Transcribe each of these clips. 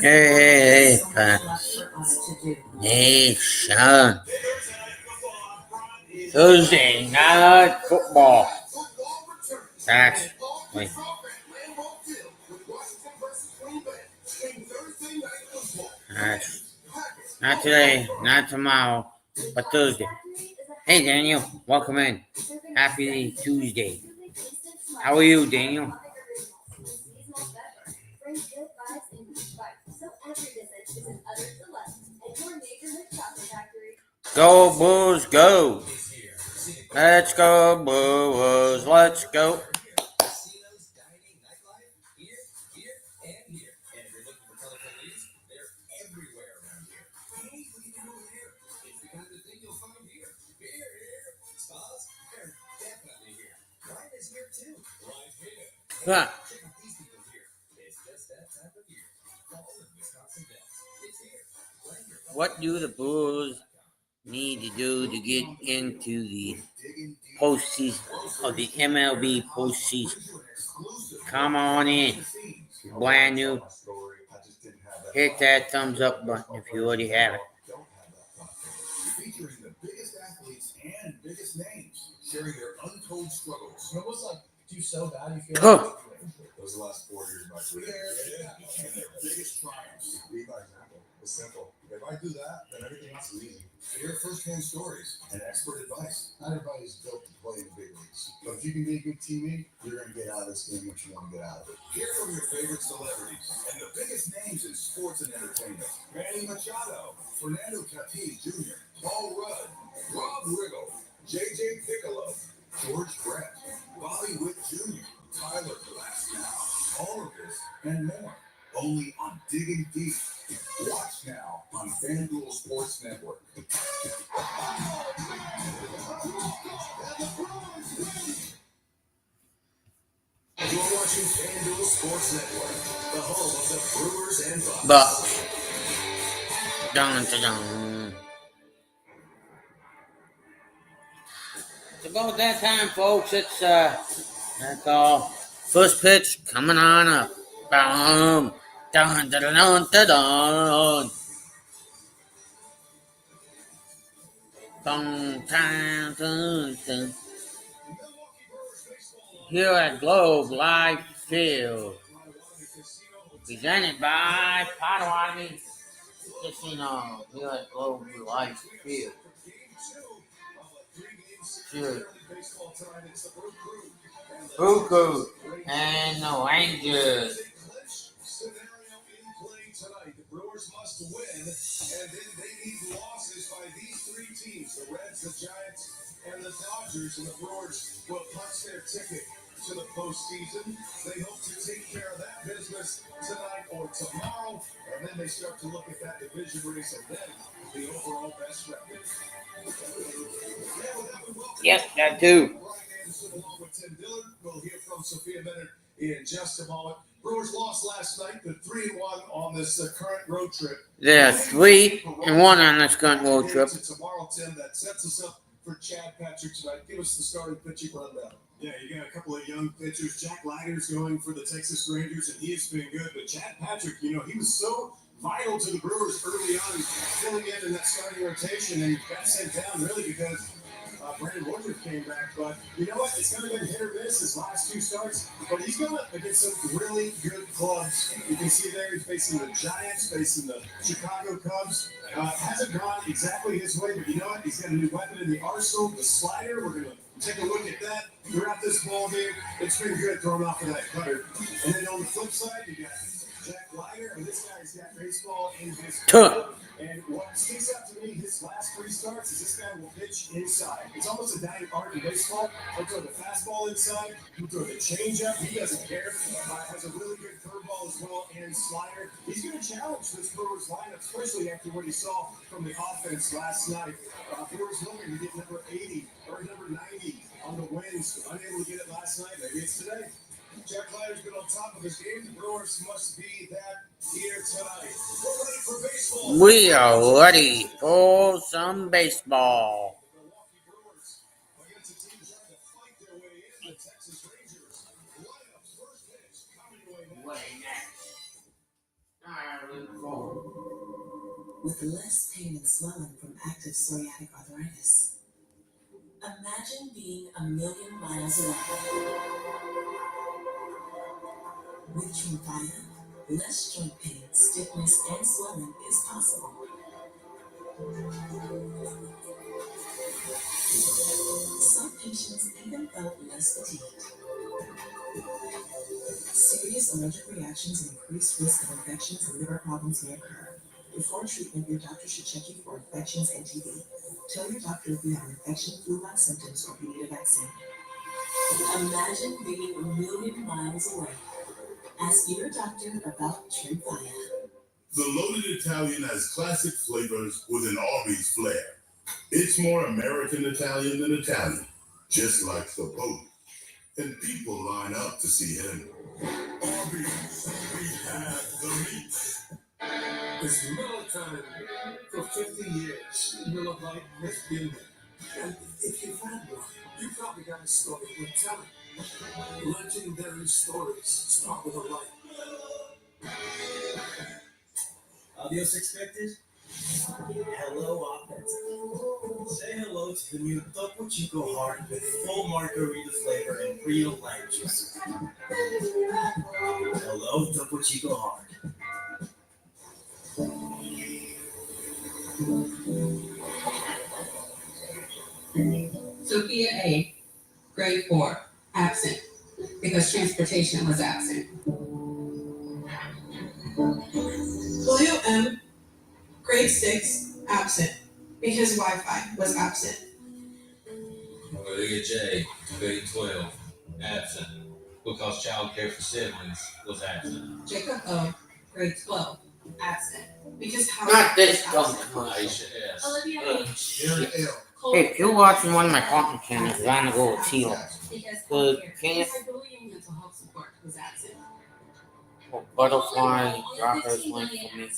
Hey, Nation. Thursday night football. That's wait. That's not today, not tomorrow, but Thursday. Hey, Daniel, welcome in. Happy Tuesday. How are you, Daniel? Go Bulls, go! Let's go Bulls, let's go! Huh. What do the Bulls need to do to get into the postseason of the MLB postseason? Come on in. Brand new. Hit that thumbs up button if you already have it. Featuring the biggest athletes and biggest names sharing their untold struggles. It was like, do you so bad you feel like those last 4 years of my career. And their biggest triumphs. Lead by example. It's simple. If I do that, then everything else is easy. Hear first-hand stories and expert advice. Not everybody's built to play in the big leagues. But if you can be a good teammate, you're going to get out of this game what you want to get out of it. Hear from your favorite celebrities and the biggest names in sports and entertainment. Manny Machado, Fernando Tatis Jr., Paul Rudd, Rob Riggle, J.J. Piccolo, George Brett, Bobby Witt Jr., Tyler Glasnow. All of this and more. Only on Digging Deep. Watch now on FanDuel Sports Network. You're watching FanDuel Sports Network, the home of the Brewers and Bucks. Dun, dun, dun. It's about that time, folks. It's that's all. First pitch coming on up. Boom. Dun, dun, dun, dun, dun, dun. Dun, dun, dun, dun. Here at Globe Life Field, presented by Potawatomi Casino. Here at Globe Life Field. Sure. Buku and the Rangers. Tonight, the Brewers must win, and then they need losses by these three teams, the Reds, the Giants, and the Dodgers, and the Brewers will punch their ticket to the postseason. They hope to take care of that business tonight or tomorrow, and then they start to look at that division race and then the overall best record. Yes, that too. Brian Anderson along with Tim Dillon. We'll hear from Sophia Bennett in just a moment. Brewers lost last night. They're 3-1 on this current road trip. They're 3-1 on this current road trip. Tomorrow, Tim, that sets us up for Chad Patrick tonight. Give us the starting pitching rundown. Yeah, you got a couple of young pitchers. Jack Leiter's going for the Texas Rangers, and he's been good. But Chad Patrick, he was so vital to the Brewers early on, filling in that starting rotation, and got sent down really because Brandon Woodruff came back. But you know what? It's going to be hit or miss his last two starts. But he's going against some really good clubs. You can see there he's facing the Giants, facing the Chicago Cubs. Hasn't gone exactly his way, but you know what? He's got a new weapon in the arsenal, the slider. We're going to take a look at that throughout this ball game. It's been good throwing off of that cutter. And then on the flip side, you got Jack Leiter, and this guy's got baseball in his cup. And what sticks out to me, his last three starts, is this guy will pitch inside. It's almost a dying art in baseball. He'll throw the fastball inside. He'll throw the changeup. He doesn't care. Has a really good curveball as well and slider. He's going to challenge this Brewers lineup, especially after what he saw from the offense last night. Brewers looking to get number 80 or number 90 on the wins. Unable to get it last night. Maybe it's today. Jack Leiter's been on top of his game. The Brewers must be that here tonight. We're ready for baseball. We are ready for some baseball. The Milwaukee Brewers against a team trying to fight their way in, the Texas Rangers. Lineups, first pitch, coming your way next. All with less pain and swelling from active psoriatic arthritis. Imagine being a million miles away. With Tremfya, less joint pain, stiffness, and swelling is possible. Some patients even felt less fatigued. Serious allergic reactions and increased risk of infections and liver problems may occur. Before treatment, your doctor should check you for infections and TB. Tell your doctor if you have infection, flu-like symptoms, or if you need a vaccine. Imagine being a million miles away. Ask your doctor about Tremfya. The loaded Italian has classic flavors with an Arby's flair. It's more American Italian than Italian, just like the Pope. And people line up to see him. Arby's, we have the meat. It's Miller time. For 50 years, Miller Lite has been there. And if you've had one, you probably got a story worth telling. Legendary stories start with a light. Adios expected? Hello, offense. Say hello to the new Topo Chico Hard with full margarita flavor and real lime juice. Hello, Topo Chico Hard. Sophia A., grade 4, absent, because transportation was absent. Julio M., grade 6, absent, because Wi-Fi was absent. Maria J., grade 12, absent, because child care for siblings was absent. Jacob O., grade 12, absent, because Not this dumb Aisha S. Olivia H., Hey, if you're watching one of my talking channels, you're gonna go with Teal. because The king anti-bullying mental health support was absent. butterfly droppers went for me.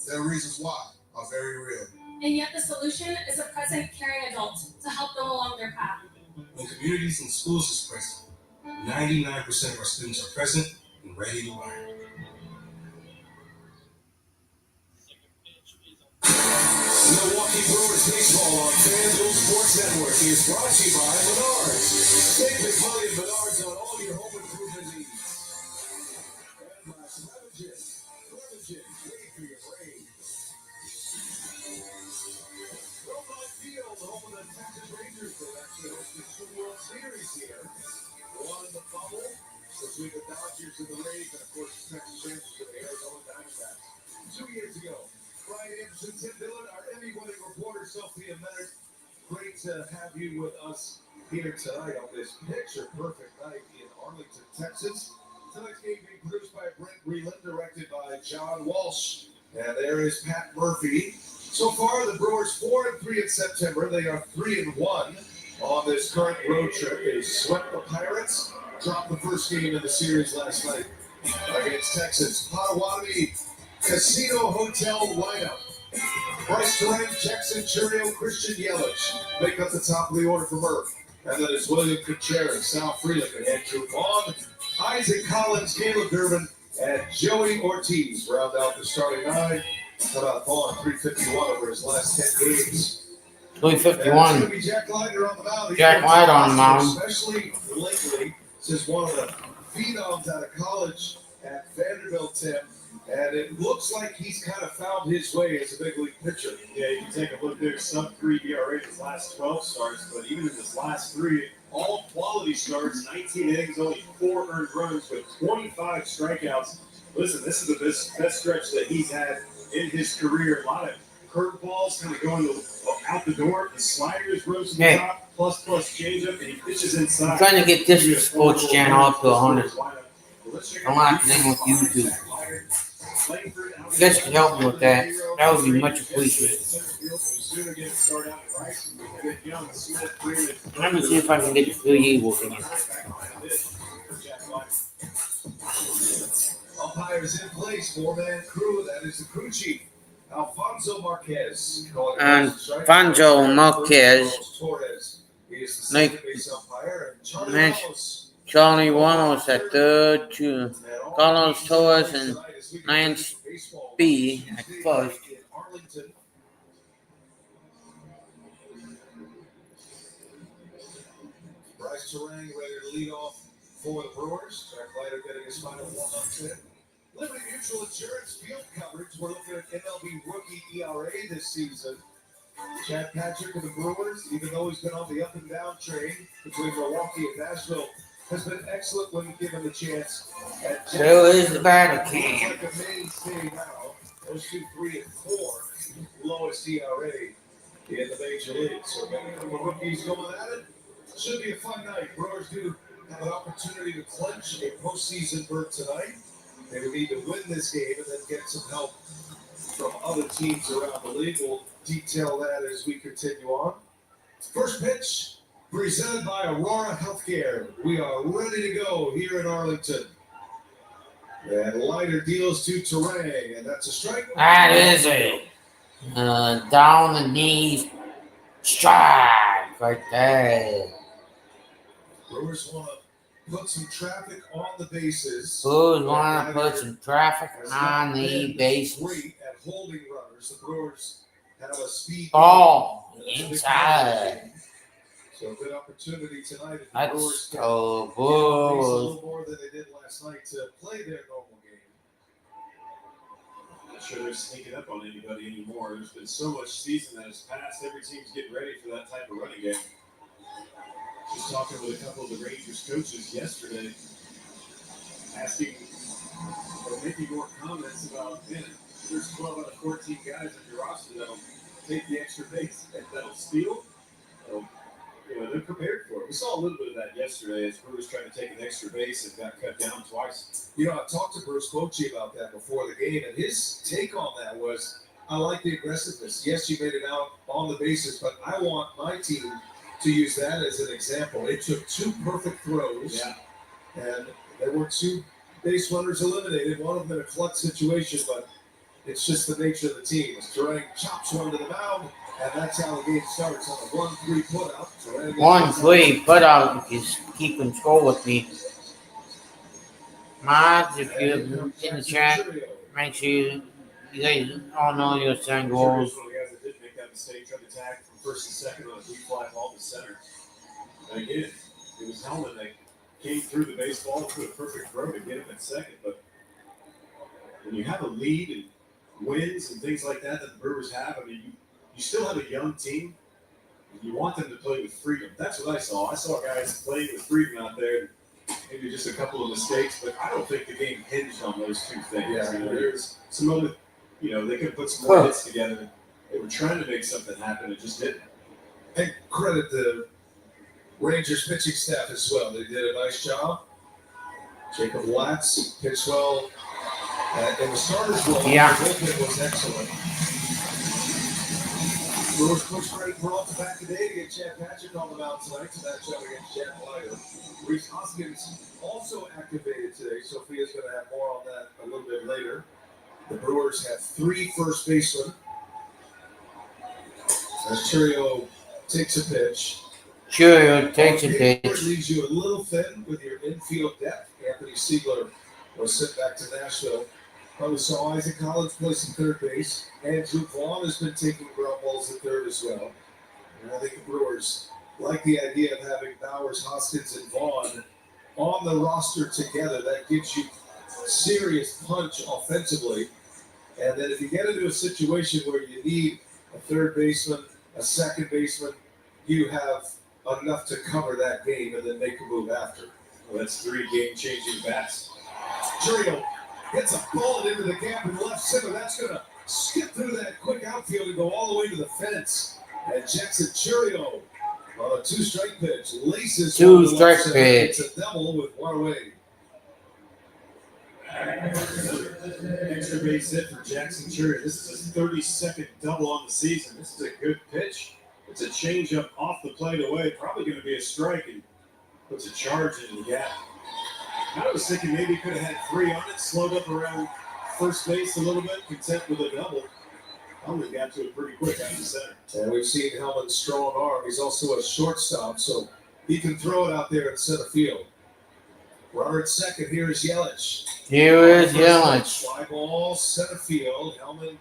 There are reasons why are very real. And yet the solution is a present, caring adult to help them along their path. When communities and schools is present, 99% of our students are present and ready to learn. Milwaukee Brewers baseball on FanDuel Sports Network is brought to you by Menards. Save big money at Menards on all your home improvement needs. And by Revigin. Revigin, ready for your rain. Robot Field, home of the Texas Rangers. They've actually hosted 2 World Series here. One in the bubble between the Dodgers and the Rays, and of course the Texas Rangers and the Arizona Diamondbacks. 2 years ago. Brian Anderson, Tim Dillon, our Emmy-winning reporter, Sophia Bennett. Great to have you with us here tonight on this picture-perfect night in Arlington, Texas. Tonight's game being produced by Brent Reland, directed by John Walsh. And there is Pat Murphy. So far, the Brewers 4-3 in September. They are 3-1 on this current road trip. They swept the Pirates, dropped the first game of the series last night against Texas. Potawatomi Casino Hotel lineup. Bryce Durant, Jackson Churio, Christian Yelich make up the top of the order for Murph. And then it's William Contreras, Sal Frelick, Andrew Vaughn, Isaac Collins, Caleb Durbin, and Joey Ortiz round out the starting 9. How about Vaughn, 351 over his last 10 games. 351. Jack Leiter on the mound. Jack Leiter on the mound. Especially lately, since one of the phenoms out of college at Vanderbilt, Tim. And it looks like he's kind of found his way as a big league pitcher. Yeah, you can take a look there, sub-3 ERA in his last 12 starts, but even in his last 3, all quality starts, 19 innings, only 4 earned runs with 25 strikeouts. Listen, this is the best stretch that he's had in his career. A lot of curveballs kind of going out the door, the sliders rose to the top, plus changeup, and he pitches inside. I'm trying to get this sports channel up to 100. I'm not connecting with YouTube. You guys can help me with that. That would be much appreciated. Let me see if I can get the Philly Eagles again. Umpires in place, 4-man crew. That is the crew chief, Alfonso Marquez. Charlie Ramos at third, to Carlos Torres and we get Lance ready for baseball B on at Tuesday first. in Arlington. Bryce Terang ready to lead off for the Brewers. Jack Leiter getting his final warm-ups in. Liberty Mutual Insurance field coverage. We're looking at MLB rookie ERA this season. Chad Patrick of the Brewers, even though he's been on the up and down train between Milwaukee and Nashville, has been excellent when given the chance. So is the battle He's king. like a mainstay now. Those 2, 3, and 4 lowest ERA in the major leagues. So maybe a couple of rookies going at it. Should be a fun night. Brewers do have an opportunity to clinch a postseason berth tonight. They would need to win this game and then get some help from other teams around the league. We'll detail that as we continue on. First pitch presented by Aurora Healthcare. We are ready to go here in Arlington. And Leiter deals to Terang, and that's a strike. That is it. Down the knees. Strike right there. Brewers want to put some traffic on the bases. Brewers want to put some traffic on the bases. Great at holding runners. The Brewers have a speed Ball game. inside. So a good opportunity tonight if the That's Brewers the can get on base a Brewers. little more than they did last night to play their normal game. I'm not sure they're sneaking up on anybody anymore. There's been so much season that has passed. Every team's getting ready for that type of running game. Just talking with a couple of the Rangers coaches yesterday, asking or making more comments about, man, there's 12 out of 14 guys on your roster that'll take the extra base, that'll steal. They're prepared for it. We saw a little bit of that yesterday as Brewers trying to take an extra base and got cut down twice. I've talked to Bruce Bochy about that before the game, and his take on that was, I like the aggressiveness. Yes, you made it out on the bases, but I want my team to use that as an example. It took 2 perfect throws, and there were 2 base runners eliminated, one of them in a clutch situation, but it's just the nature of the team. As Terang chops one to the mound, and that's how the game starts on a 1-3 putout. 1-3 putout. Just keep control with me. Mods, if you're in the chat, make sure you guys all know your son goals. One of the guys that did make that mistake tried to tag from first and second on a deep fly ball to center. And again, it was Hellman that came through the baseball and put a perfect throw to get him at second. But when you have a lead and wins and things like that the Brewers have, I mean, you still have a young team. And you want them to play with freedom. That's what I saw. I saw guys playing with freedom out there. Maybe just a couple of mistakes, but I don't think the game hinged on those 2 things. Yeah. There's some other, they could put some more hits together. They were trying to make something happen. It just didn't. And credit the Rangers pitching staff as well. They did a nice job. Jacob Latz pitched well in the starters role. Yeah. The bullpen was excellent. Brewers pushed Greg Peralta back today to get Chad Patrick on the mound tonight to match up against Jack Leiter. Reese Hoskins also activated today. Sophia's going to have more on that a little bit later. The Brewers have 3 first basemen. As Churio takes a pitch. Churio takes a It pitch. leaves you a little thin with your infield depth. Anthony Siegler was sent back to Nashville. Probably saw Isaac Collins play some third base. Andrew Vaughn has been taking ground balls at third as well. And I think the Brewers like the idea of having Bowers, Hoskins, and Vaughn on the roster together. That gives you serious punch offensively. And then if you get into a situation where you need a third baseman, a second baseman, you have enough to cover that game and then make a move after. Well, that's 3 game-changing bats. Churio gets a bullet into the gap in left center. That's going to skip through that quick outfield and go all the way to the fence. And Jackson Churio on a 2-strike pitch laces 2-strike pitch. pitch. It's a double with 1 away. Extra base hit for Jackson Churio. This is his 32nd double on the season. This is a good pitch. It's a changeup off the plate away. Probably going to be a strike and puts a charge into the gap. I was thinking maybe he could have had 3 on it, slowed up around first base a little bit, content with a double. Hellman got to it pretty quick out of the center. And we've seen Hellman's strong arm. He's also a shortstop, so he can throw it out there in center field. Runner at second. Here is Yelich. Here is Yelich. Fly ball, center field. Hellman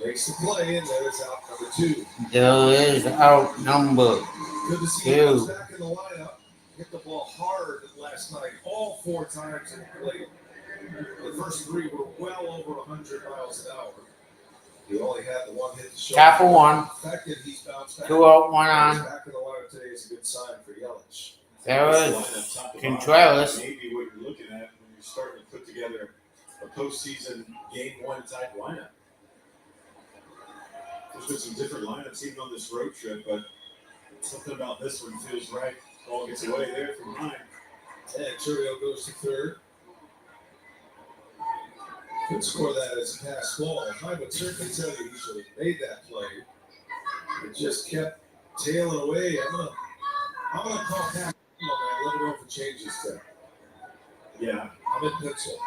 makes the play, and there is out number 2. There is out number Good to see him two. back in the lineup. Hit the ball hard last night, all 4 times in the plate. The first 3 were well over 100 miles an hour. He only had the 1 hit to show. Tap for 1. The fact that he's bounced back, 2 out, 1 he's on. back in the lineup today is a good sign for Yelich. There is Lineup, top to Contreras. bottom, maybe what you're looking at when you're starting to put together a postseason game 1 type lineup. There's been some different lineups even on this road trip, but something about this one feels right. Ball gets away there from behind. And Churio goes to third. Could score that as a pass ball. I would certainly tell you he should have made that play. It just kept tailing away. I'm gonna call Pat. Let me know if it changes to. Yeah. I'm in pencil.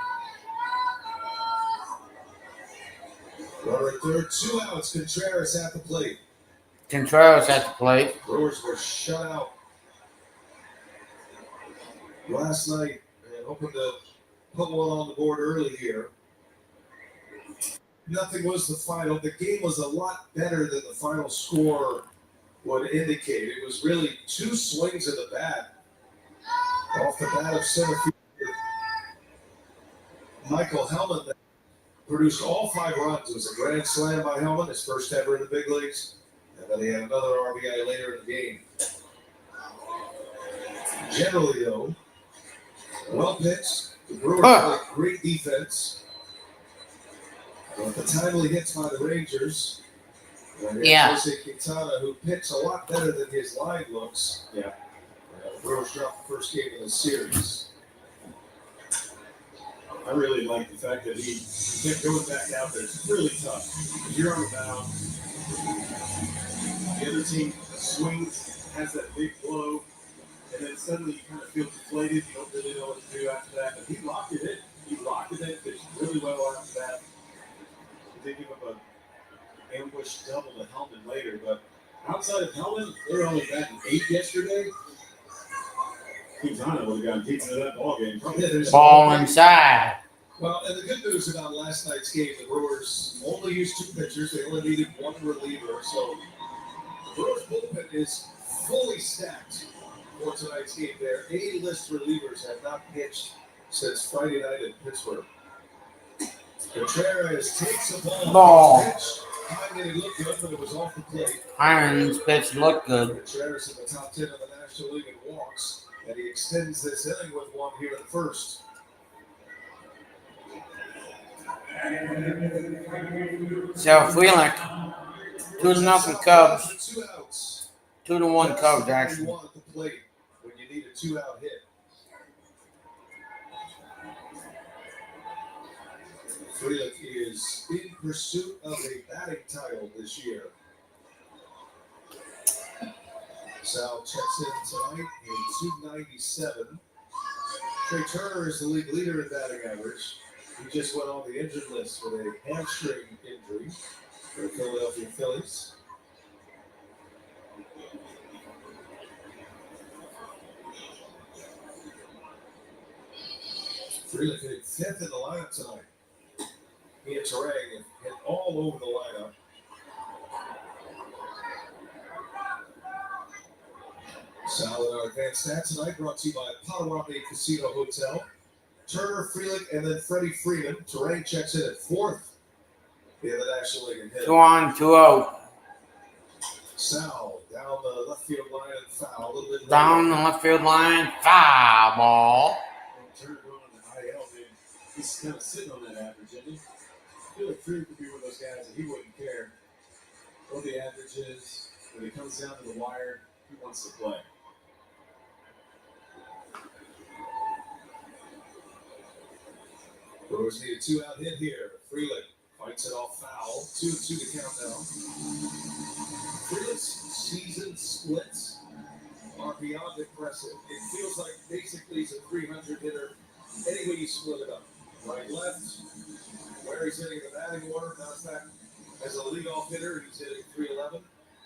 Runner at third, 2 outs. Contreras at the plate. Contreras at the plate. Brewers were shut out last night and hoping to put one on the board early here. Nothing was the final. The game was a lot better than the final score would indicate. It was really 2 swings of the bat off the bat of center field. Michael Hellman that produced all 5 runs. It was a grand slam by Hellman, his first ever in the big leagues. And then he had another RBI later in the game. Generally, though, well pitched. The Brewers played great defense. But the timely hits by the Rangers. Yeah. Jose Quintana, who pitched a lot better than his line looks. Yeah. The Brewers dropped the first game of the series. I really like the fact that he kept going back out there. It's really tough. If you're on the mound, the other team swings, has that big blow, and then suddenly you kind of feel deflated. You don't really know what to do after that. But he locked it in. He locked it in, pitched really well after that. They give up an ambush double to Hellman later. But outside of Hellman, they were only batting 8 yesterday. Quintana would have gotten deep into that ball game. Ball inside. Well, and the good news about last night's game, the Brewers only used 2 pitchers. They only needed 1 reliever. So the Brewers bullpen is fully stacked for tonight's game. Their A-list relievers have not pitched since Friday night in Pittsburgh. Contreras takes the ball. Hyman, he looked good, but it was off the plate. Hyman's pitch looked good. Contreras in the top 10 of the National League in walks, and he extends this inning with 1 here in the first. So Freeland, 2-0 Cubs. 2 outs. 2-1 Cubs actually. At the plate when you need a 2-out hit. Freeland is in pursuit of a batting title this year. Sal checks in tonight in 297. Trey Turner is the league leader in batting average. He just went on the injured list with a hamstring injury for the Philadelphia Phillies. Freeland hitting 5th in the lineup tonight. He and Terang hit all over the lineup. Solid our advanced stats tonight brought to you by Potawatomi Casino Hotel. Turner, Freeland, and then Freddie Freeman. Terang checks in at 4th in the National League in hit. 2 on, 2 out. Sal down the left field line and foul. A little bit Down the left field line, foul ball. Turner going on the IL, dude. He's kind of sitting on that average, isn't he? I feel like Freeman could be one of those guys that he wouldn't care what the average is. When it comes down to the wire, he wants to play. Brewers need a 2-out hit here. Freeland fights it off foul. 2-2 to count now. Freeland's season splits are beyond impressive. It feels like basically he's a 300 hitter any way you split it up. Right, left, where he's hitting the batting order. Matter of fact, as a leadoff hitter, he's hitting 311.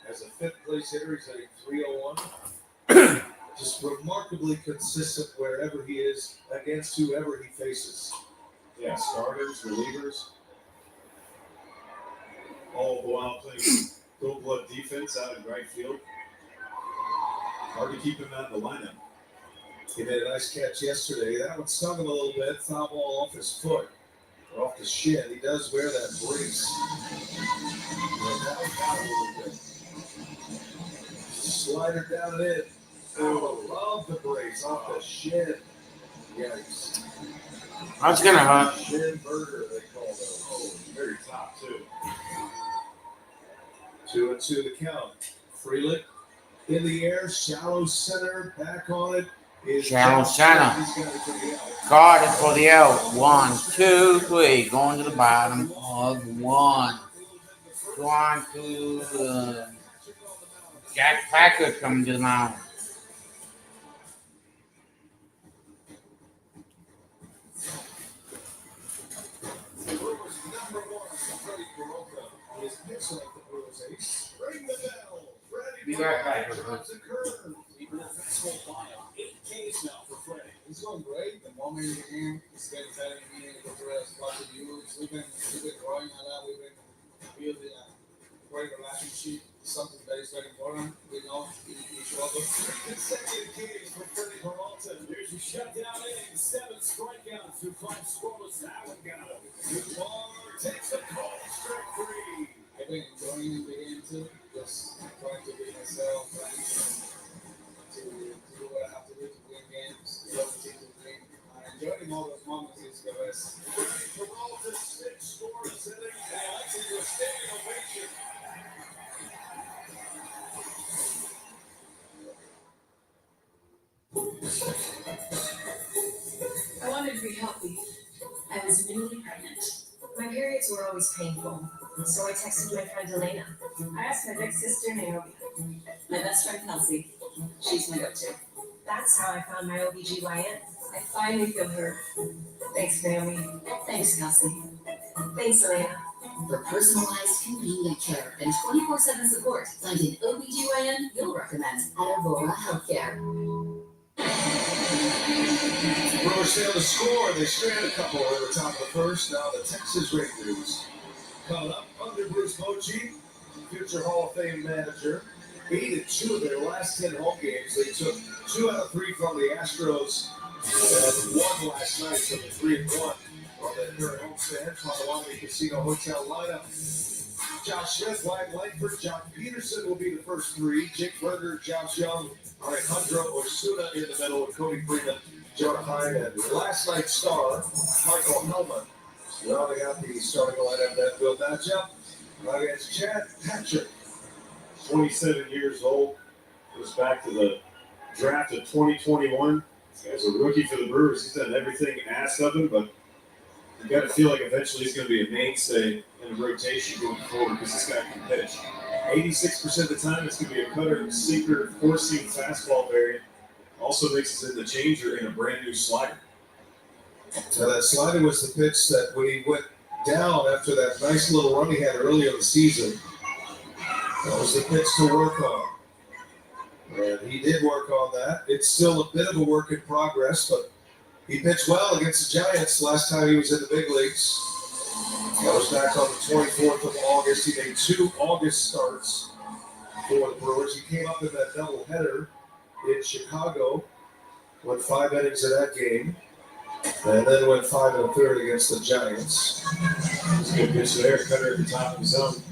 As a 5th place hitter, he's hitting 301. just remarkably consistent wherever he is against whoever he faces. Yeah, starters, relievers, all the while playing cold-blood defense out in right field. Hard to keep him out of the lineup. He made a nice catch yesterday. That one stung him a little bit. Foul ball off his foot, or off the shin. He does wear that brace. But that was down a little bit. Slider down and in. Oh, love the brace off the shin. Yikes. That's gonna hurt. Shin burger, they call those. Oh, very top, too. 2-2 the count. Freelick in the air, shallow center, back on it. Shallow center. He's got it to the out. Guard it for the out. 1, 2, 3. Going to the bottom of 1. Going to Jack Packer coming to the mound. Be right back. He's going great. The moment he came, he's getting better and being able to rest. Lots of you. We've been growing a lot. We've been building a great relationship. Something that is very important. We know each other. Consecutive games for Freddie Peralta. There's your shutdown inning. 7 strikeouts through 5 scoreless. That one got him. Kumar takes the call. Strike 3. I've been enjoying the game too. Just trying to be myself, trying to do what I have to do to win games, to love the team to win. Enjoying all those moments is the best. Peralta 6 scores inning, and I like to do a standing ovation. I wanted to be healthy. I was minimally pregnant. My periods were always painful, so I texted my friend Elena. I asked my big sister Naomi. My best friend Kelsey. She's my go-to. That's how I found my OBGYN. I finally feel heard. Thanks, Naomi. Thanks, Kelsey. Thanks, Elena. For personalized, convenient care and 24/7 support, find an OBGYN you'll recommend at Aurora Healthcare. Brewers failed to score. They stranded a couple at the top of the first. Now the Texas Rangers coming up under Bruce Bochy, future Hall of Fame manager. 8 in 2 of their last 10 home games. They took 2 out of 3 from the Astros and 1 last night, so the 3-1 on the current homestand from the Milwaukee Casino Hotel lineup. Josh Smith, Wyatt Langford, John Peterson will be the first 3. Jake Berger, Josh Young, Alejandro Osuna in the middle with Cody Freeman, Jonah Hyde, and last night's star, Michael Hellman. Rounding out the starting lineup that will match up against Chad Patrick. 27 years old. Goes back to the draft of 2021. This guy's a rookie for the Brewers. He's done everything asked of him, but you got to feel like eventually he's going to be a mainstay in the rotation going forward because this guy can pitch. 86% of the time, it's going to be a cutter, sinker, four-seam fastball variant. Also mixes in the changer and a brand new slider. Now that slider was the pitch that when he went down after that nice little run he had earlier in the season, that was the pitch to work on. And he did work on that. It's still a bit of a work in progress, but he pitched well against the Giants last time he was in the big leagues. That was back on the 24th of August. He made 2 August starts for the Brewers. He came up in that doubleheader in Chicago, went 5 innings in that game, and then went 5 1/3 against the Giants. It's a good pitch there. Cutter at the top of the zone.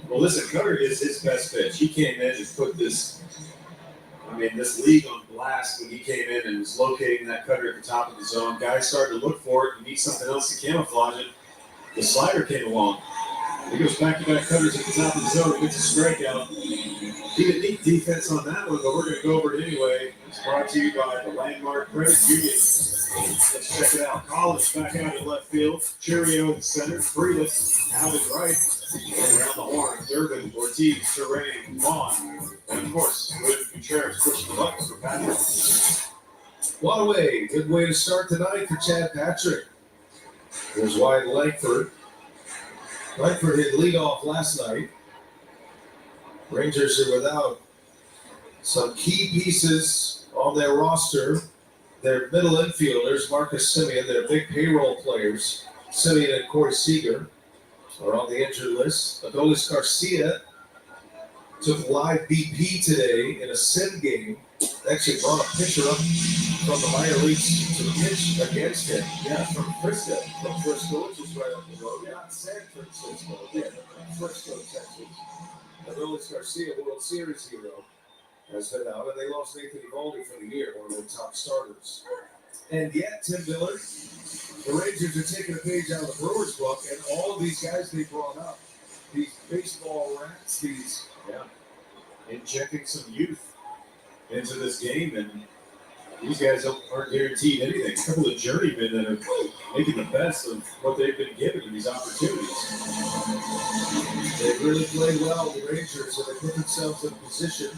Well, listen, Cutter is his best pitch. He came in and put this league on blast when he came in and was locating that cutter at the top of the zone. Guys started to look for it and need something else to camouflage it. The slider came along. He goes back-to-back cutters at the top of the zone, gets a strikeout. He didn't need defense on that one, but we're going to go over it anyway. It's brought to you by the Landmark Credit Union. Let's check it out. Collins back out in left field. Cheerio in center. Freeland out in right. Around the horn. Durbin, Ortiz, Terrain, Vaughn. And, of course, William Contreras pushing the buttons for Patrick. What a way. Good way to start tonight for Chad Patrick. There's Wyatt Langford. Langford hit leadoff last night. Rangers are without some key pieces on their roster, their middle infielders, Marcus Semien, their big payroll players, Semien and Corey Seager, are on the injured list. Adolis Garcia took live BP today in a sim game. Actually brought a pitcher up from the minor leagues to pitch against him. Yeah, from Frisco, which is right up the road. Yeah, not San Francisco. Yeah, Frisco, Texas. Adolis Garcia, World Series hero, has been out, and they lost Nathan Eovaldi for the year, one of their top starters. And yet, Tim Dillard, the Rangers are taking a page out of the Brewers book, and all of these guys they brought up, these baseball rats, these Injecting some youth into this game, and these guys aren't guaranteed anything. A couple of journeymen that are making the best of what they've been given in these opportunities. They've really played well, the Rangers, and they put themselves in a position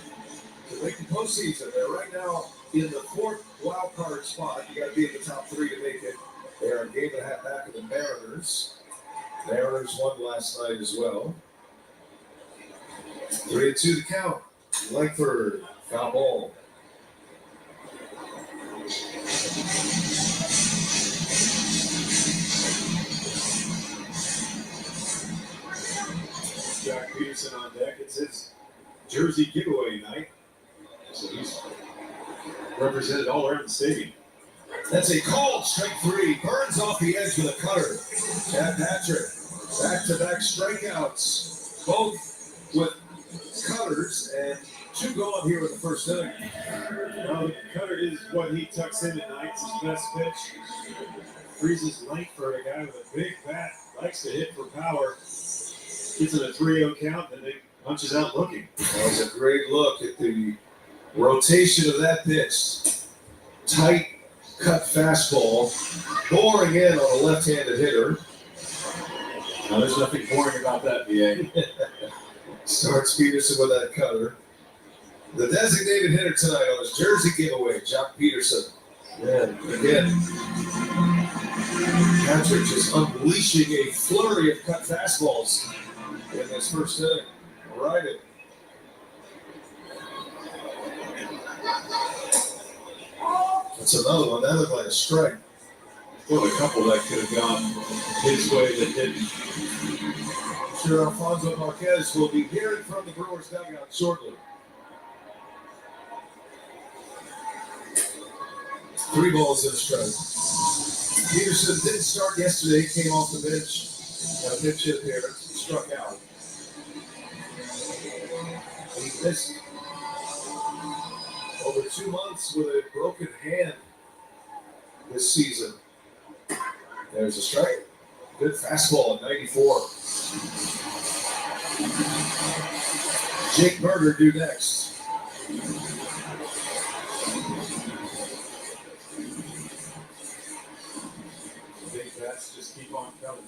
to make the postseason. They're right now in the fourth wild card spot. You got to be in the top three to make it. They're a game and a half back of the Mariners. Mariners won last night as well. 3-2 the count. Langford, foul ball. Jack Peterson on deck. It's his jersey giveaway night, so he's represented all around the stadium. That's a called strike three. Burns off the edge with a cutter. Chad Patrick, back-to-back strikeouts, both with cutters, and two going here with the first inning. Well, the cutter is what he tucks in at night. It's his best pitch. Freezes length for a guy with a big bat. Likes to hit for power. Gets it a 3-0 count, and then punches out looking. That was a great look at the rotation of that pitch. Tight cut fastball, boring in on a left-handed hitter. Now, there's nothing boring about that, BA. Starts Peterson with that cutter. The designated hitter tonight on his jersey giveaway, Jock Peterson. And again, Patrick just unleashing a flurry of cut fastballs in this first inning. All right. That's another one. That looked like a strike. Well, a couple that could have gone his way that didn't. I'm sure Alfonso Marquez will be hearing from the Brewers dugout shortly. 3 balls and a strike. Peterson didn't start yesterday. He came off the bench. Got a pinch hit appearance. Struck out. He missed over 2 months with a broken hand this season. There's a strike. Good fastball at 94. Jake Berger due next. Big bats just keep on coming.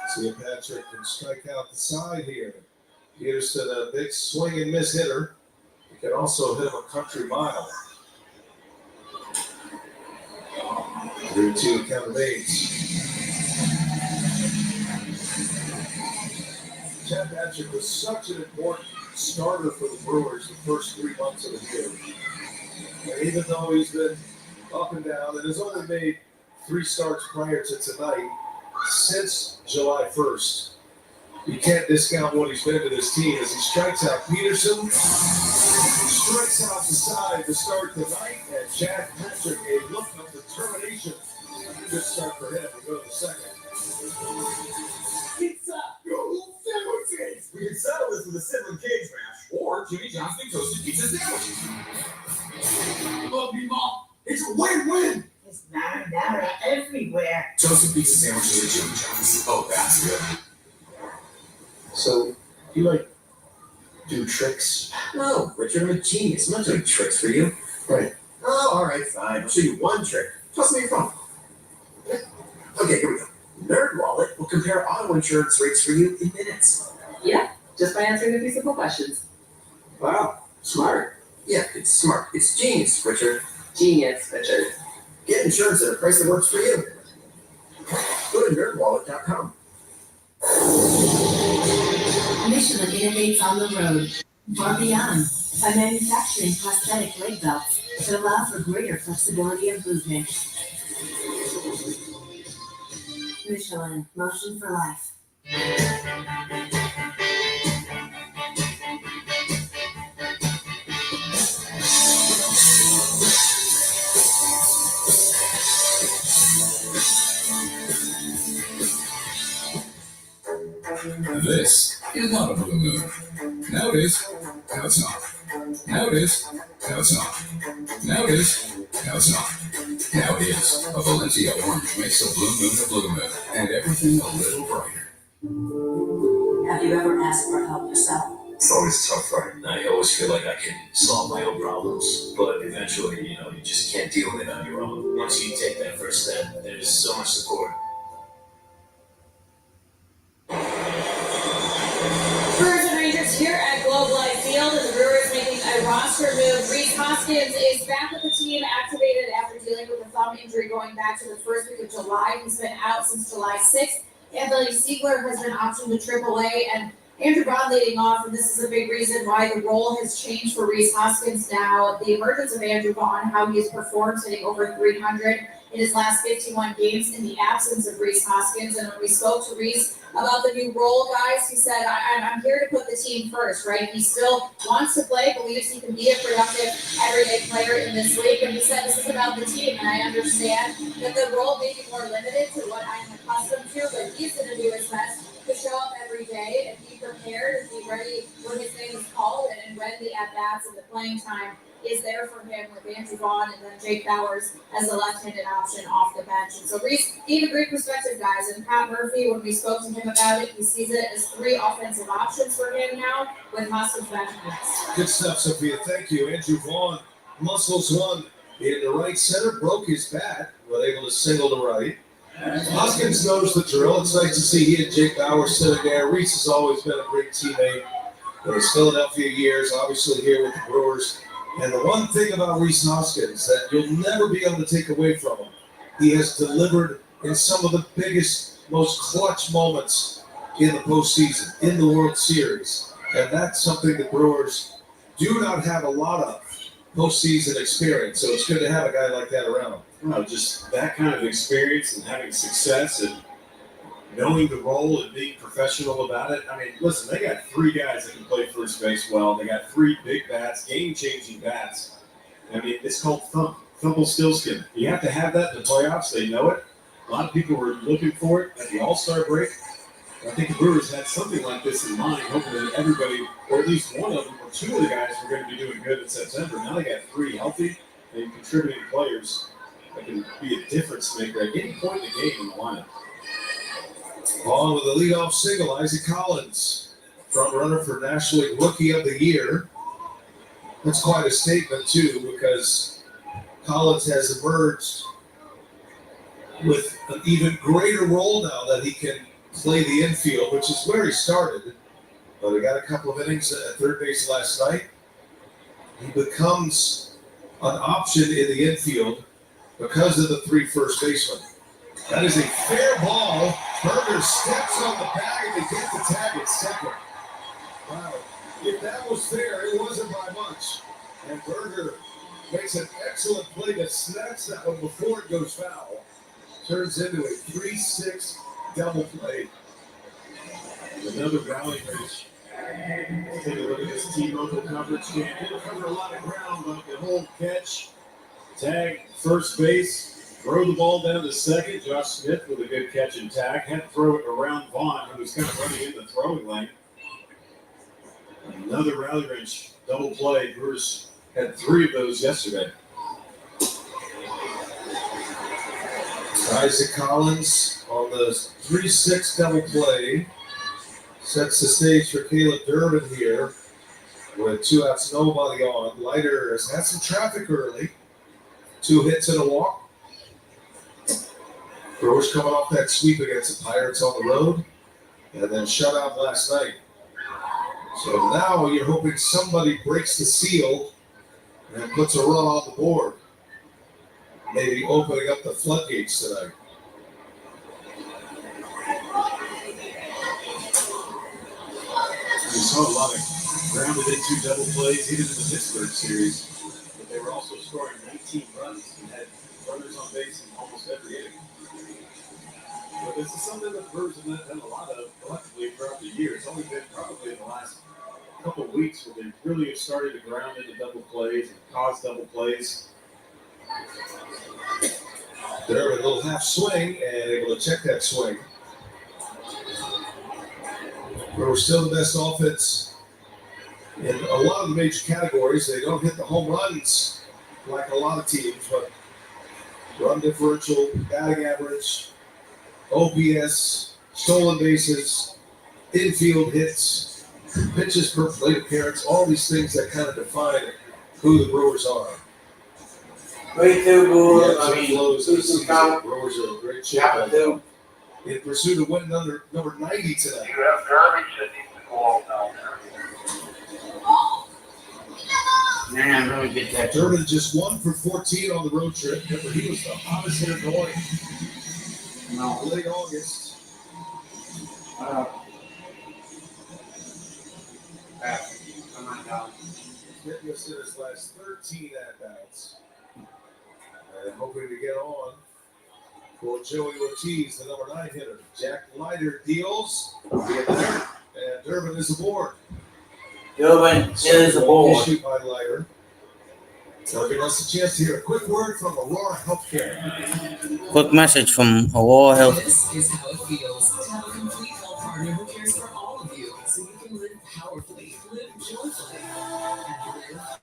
See if Patrick can strike out the side here. Peterson, a big swing and miss hitter. He can also hit him a country mile. 3-2 count remains. Chad Patrick was such an important starter for the Brewers the first 3 months of the year. And even though he's been up and down and has only made 3 starts prior to tonight, since July 1st, you can't discount what he's been to this team as he strikes out Peterson, strikes out the side to start the night, and Chad Patrick, a look of determination. Good start for him. We go to the second. Pizza! Go sandwiches! We can settle this with a sibling cage match or Jimmy John's Big Toasted Pizza Sandwiches. Love me, Mom. It's a win-win! It's marinara everywhere. Toasted pizza sandwiches at Jimmy John's. Oh, that's good. So, you do tricks? No, Richard, I'm a genius. I'm not doing tricks for you. Right. Oh, all right, fine. I'll show you one trick. Toss me your phone. Okay, here we go. Nerd Wallet will compare auto insurance rates for you in minutes. Yeah, just by answering a few simple questions. Wow, smart. Yeah, it's smart. It's genius, Richard. Genius, Richard. Get insurance at a price that works for you. Go to nerdwallet.com. Mission Michelin innovates on the road. Far beyond, by manufacturing prosthetic leg belts that allow for greater flexibility of movement. Michelin, motion for life. This is not a blue moon. Now it is. Now it's not. Now it is. Now it's not. Now it is. Now it's not. Now it is. A Valencia orange makes a blue moon, and everything a little brighter. Have you ever asked for help yourself? It's always tough, right? I always feel like I can solve my own problems, but eventually, you just can't deal with it on your own. Once you take that first step, there's so much support. Brewers and Rangers here at Globe Life Field, and the Brewers making a roster move. Rhys Hoskins is back with the team, activated after dealing with a thumb injury going back to the first week of July. He's been out since July 6th. Anthony Siegler has been optioned to AAA, and Andrew Bond leading off, and this is a big reason why the role has changed for Rhys Hoskins now. The emergence of Andrew Bond, how he has performed, hitting over 300 in his last 51 games in the absence of Rhys Hoskins. And when we spoke to Rhys about the new role, guys, he said, I'm here to put the team first, right? He still wants to play, believes he can be a productive, everyday player in this league. And he said, this is about the team, and I understand that the role may be more limited to what I'm accustomed to, but he's going to do his best to show up every day and be prepared and be ready when his name is called and when the at-bats and the playing time is there for him with Andrew Vaughn and then Jake Bowers as the left-handed option off the bench. And so Rhys gave a great perspective, guys. And Pat Murphy, when we spoke to him about it, he sees it as 3 offensive options for him now with Hoskins back in next. Good stuff, Sophia. Thank you. Andrew Vaughn, muscles one in the right center, broke his bat, was able to single to right. Hoskins knows the drill. It's nice to see he and Jake Bowers sitting there. Rhys has always been a great teammate in his Philadelphia years, obviously here with the Brewers. And the one thing about Rhys Hoskins that you'll never be able to take away from him, he has delivered in some of the biggest, most clutch moments in the postseason, in the World Series. And that's something the Brewers do not have a lot of postseason experience. So it's good to have a guy like that around. Well, just that kind of experience and having success and knowing the role and being professional about it. I mean, listen, they got 3 guys that can play first base well. They got 3 big bats, game-changing bats. I mean, it's called Thumble-Stillskin. You have to have that in the playoffs. They know it. A lot of people were looking for it at the All-Star break. I think the Brewers had something like this in mind, hoping that everybody, or at least one of them, or 2 of the guys were going to be doing good in September. Now they got 3 healthy and contributing players that can be a difference maker at any point in the game in the lineup. On with the leadoff single, Isaac Collins, front runner for National League Rookie of the Year. That's quite a statement, too, because Collins has emerged with an even greater role now that he can play the infield, which is where he started. But he got a couple of innings at third base last night. He becomes an option in the infield because of the 3 first basemen. That is a fair ball. Berger steps on the bag and they get the tag at second. Wow. If that was fair, it wasn't by much. And Berger makes an excellent play to snatch that one before it goes foul. Turns into a 3-6 double play. Another rally race. Take a look at this T-Mobile coverage. Didn't cover a lot of ground, but the whole catch, tag, first base, throw the ball down to second. Josh Smith with a good catch and tag. Had to throw it around Vaughn, who was kind of running in the throwing lane. Another rally range double play. Brewers had 3 of those yesterday. Isaac Collins on the 3-6 double play sets the stage for Caleb Durbin here with 2 outs, nobody on. Leiter has had some traffic early. 2 hits and a walk. Brewers coming off that sweep against the Pirates on the road and then shut out last night. So now you're hoping somebody breaks the seal and puts a run on the board. Maybe opening up the floodgates tonight. saw a lot of grounded into double plays, even in the Pittsburgh series. But they were also scoring 19 runs and had runners on base in almost every inning. But this is something that the Brewers have done a lot of collectively throughout the year. It's only been probably in the last couple of weeks where they really have started to ground into double plays and cause double plays. They're a little half swing and able to check that swing. We're still the best offense in a lot of the major categories. They don't hit the home runs like a lot of teams, but run differential, batting average, OPS, stolen bases, infield hits, pitches per plate appearance, all these things that kind of define who the Brewers are. 3-2 Brewers. Yeah, I mean, Brewers 2-2 count. Brewers are a great chip. In pursuit of winning number 90 tonight. You have garbage that needs to go all down there. Man, really get that. Durbin just 1 for 14 on the road trip. Remember, he was the hottest hitter going. No. Late August. Come on down. Fitness in his last 13 at-bats. And hoping to get on for Joey Ortiz, the number 9 hitter. Jack Leiter deals. And Durbin is aboard. Durbin is aboard. Issued by Leiter. So give us a chance to hear a quick word from Aurora Healthcare. Quick message from Aurora Health. This is how it feels to have a complete health partner who cares for all of you, so you can live powerfully, live joyfully, and live.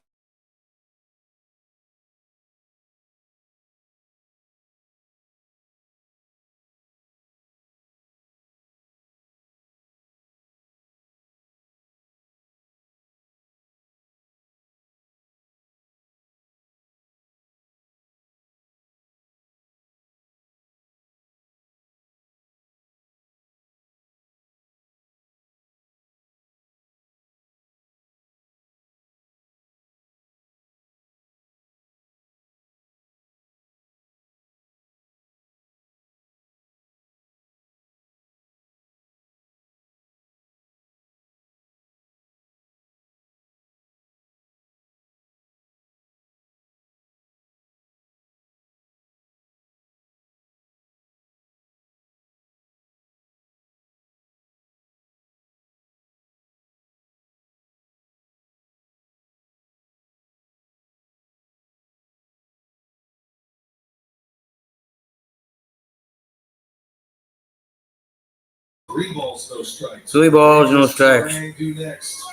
Three balls, no strikes. 3 balls, no strikes. Try and do next.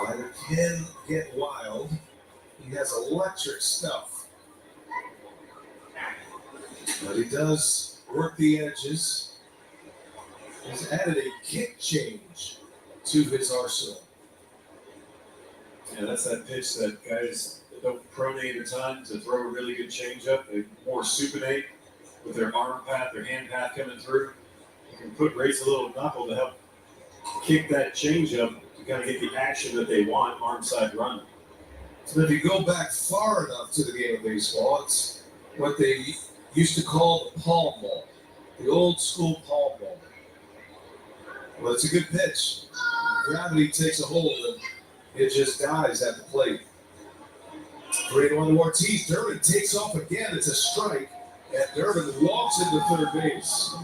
Leiter can get wild. He has electric stuff. But he does work the edges. He's added a kick change to his arsenal. Yeah, that's that pitch that guys that don't pronate a ton to throw a really good changeup. They more supinate with their arm path, their hand path coming through. You can raise a little knuckle to help kick that changeup to kind of get the action that they want, arm side run. So if you go back far enough to the game of baseball, it's what they used to call the palm ball, the old school palm ball. Well, it's a good pitch. Gravity takes a hold and it just dies at the plate. 3-1 to Ortiz. Durbin takes off again. It's a strike. And Durbin walks into third base.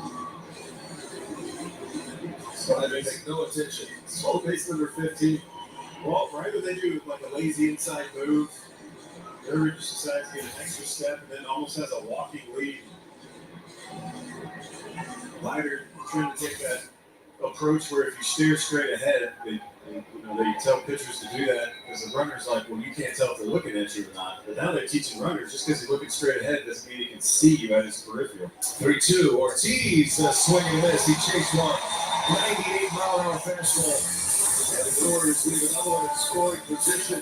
So I make no attention. Slow base number 15. Well, right when they do like a lazy inside move, Durbin just decides to get an extra step and then almost has a walking lead. Leiter trying to take that approach where if you steer straight ahead, they tell pitchers to do that because the runner's like, well, you can't tell if they're looking at you or not. But now they're teaching runners just because he's looking straight ahead doesn't mean he can see you at his peripheral. 3-2. Ortiz swing and miss. He chased one. 98-mile-an-hour fastball. And the Brewers leave another one in scoring position.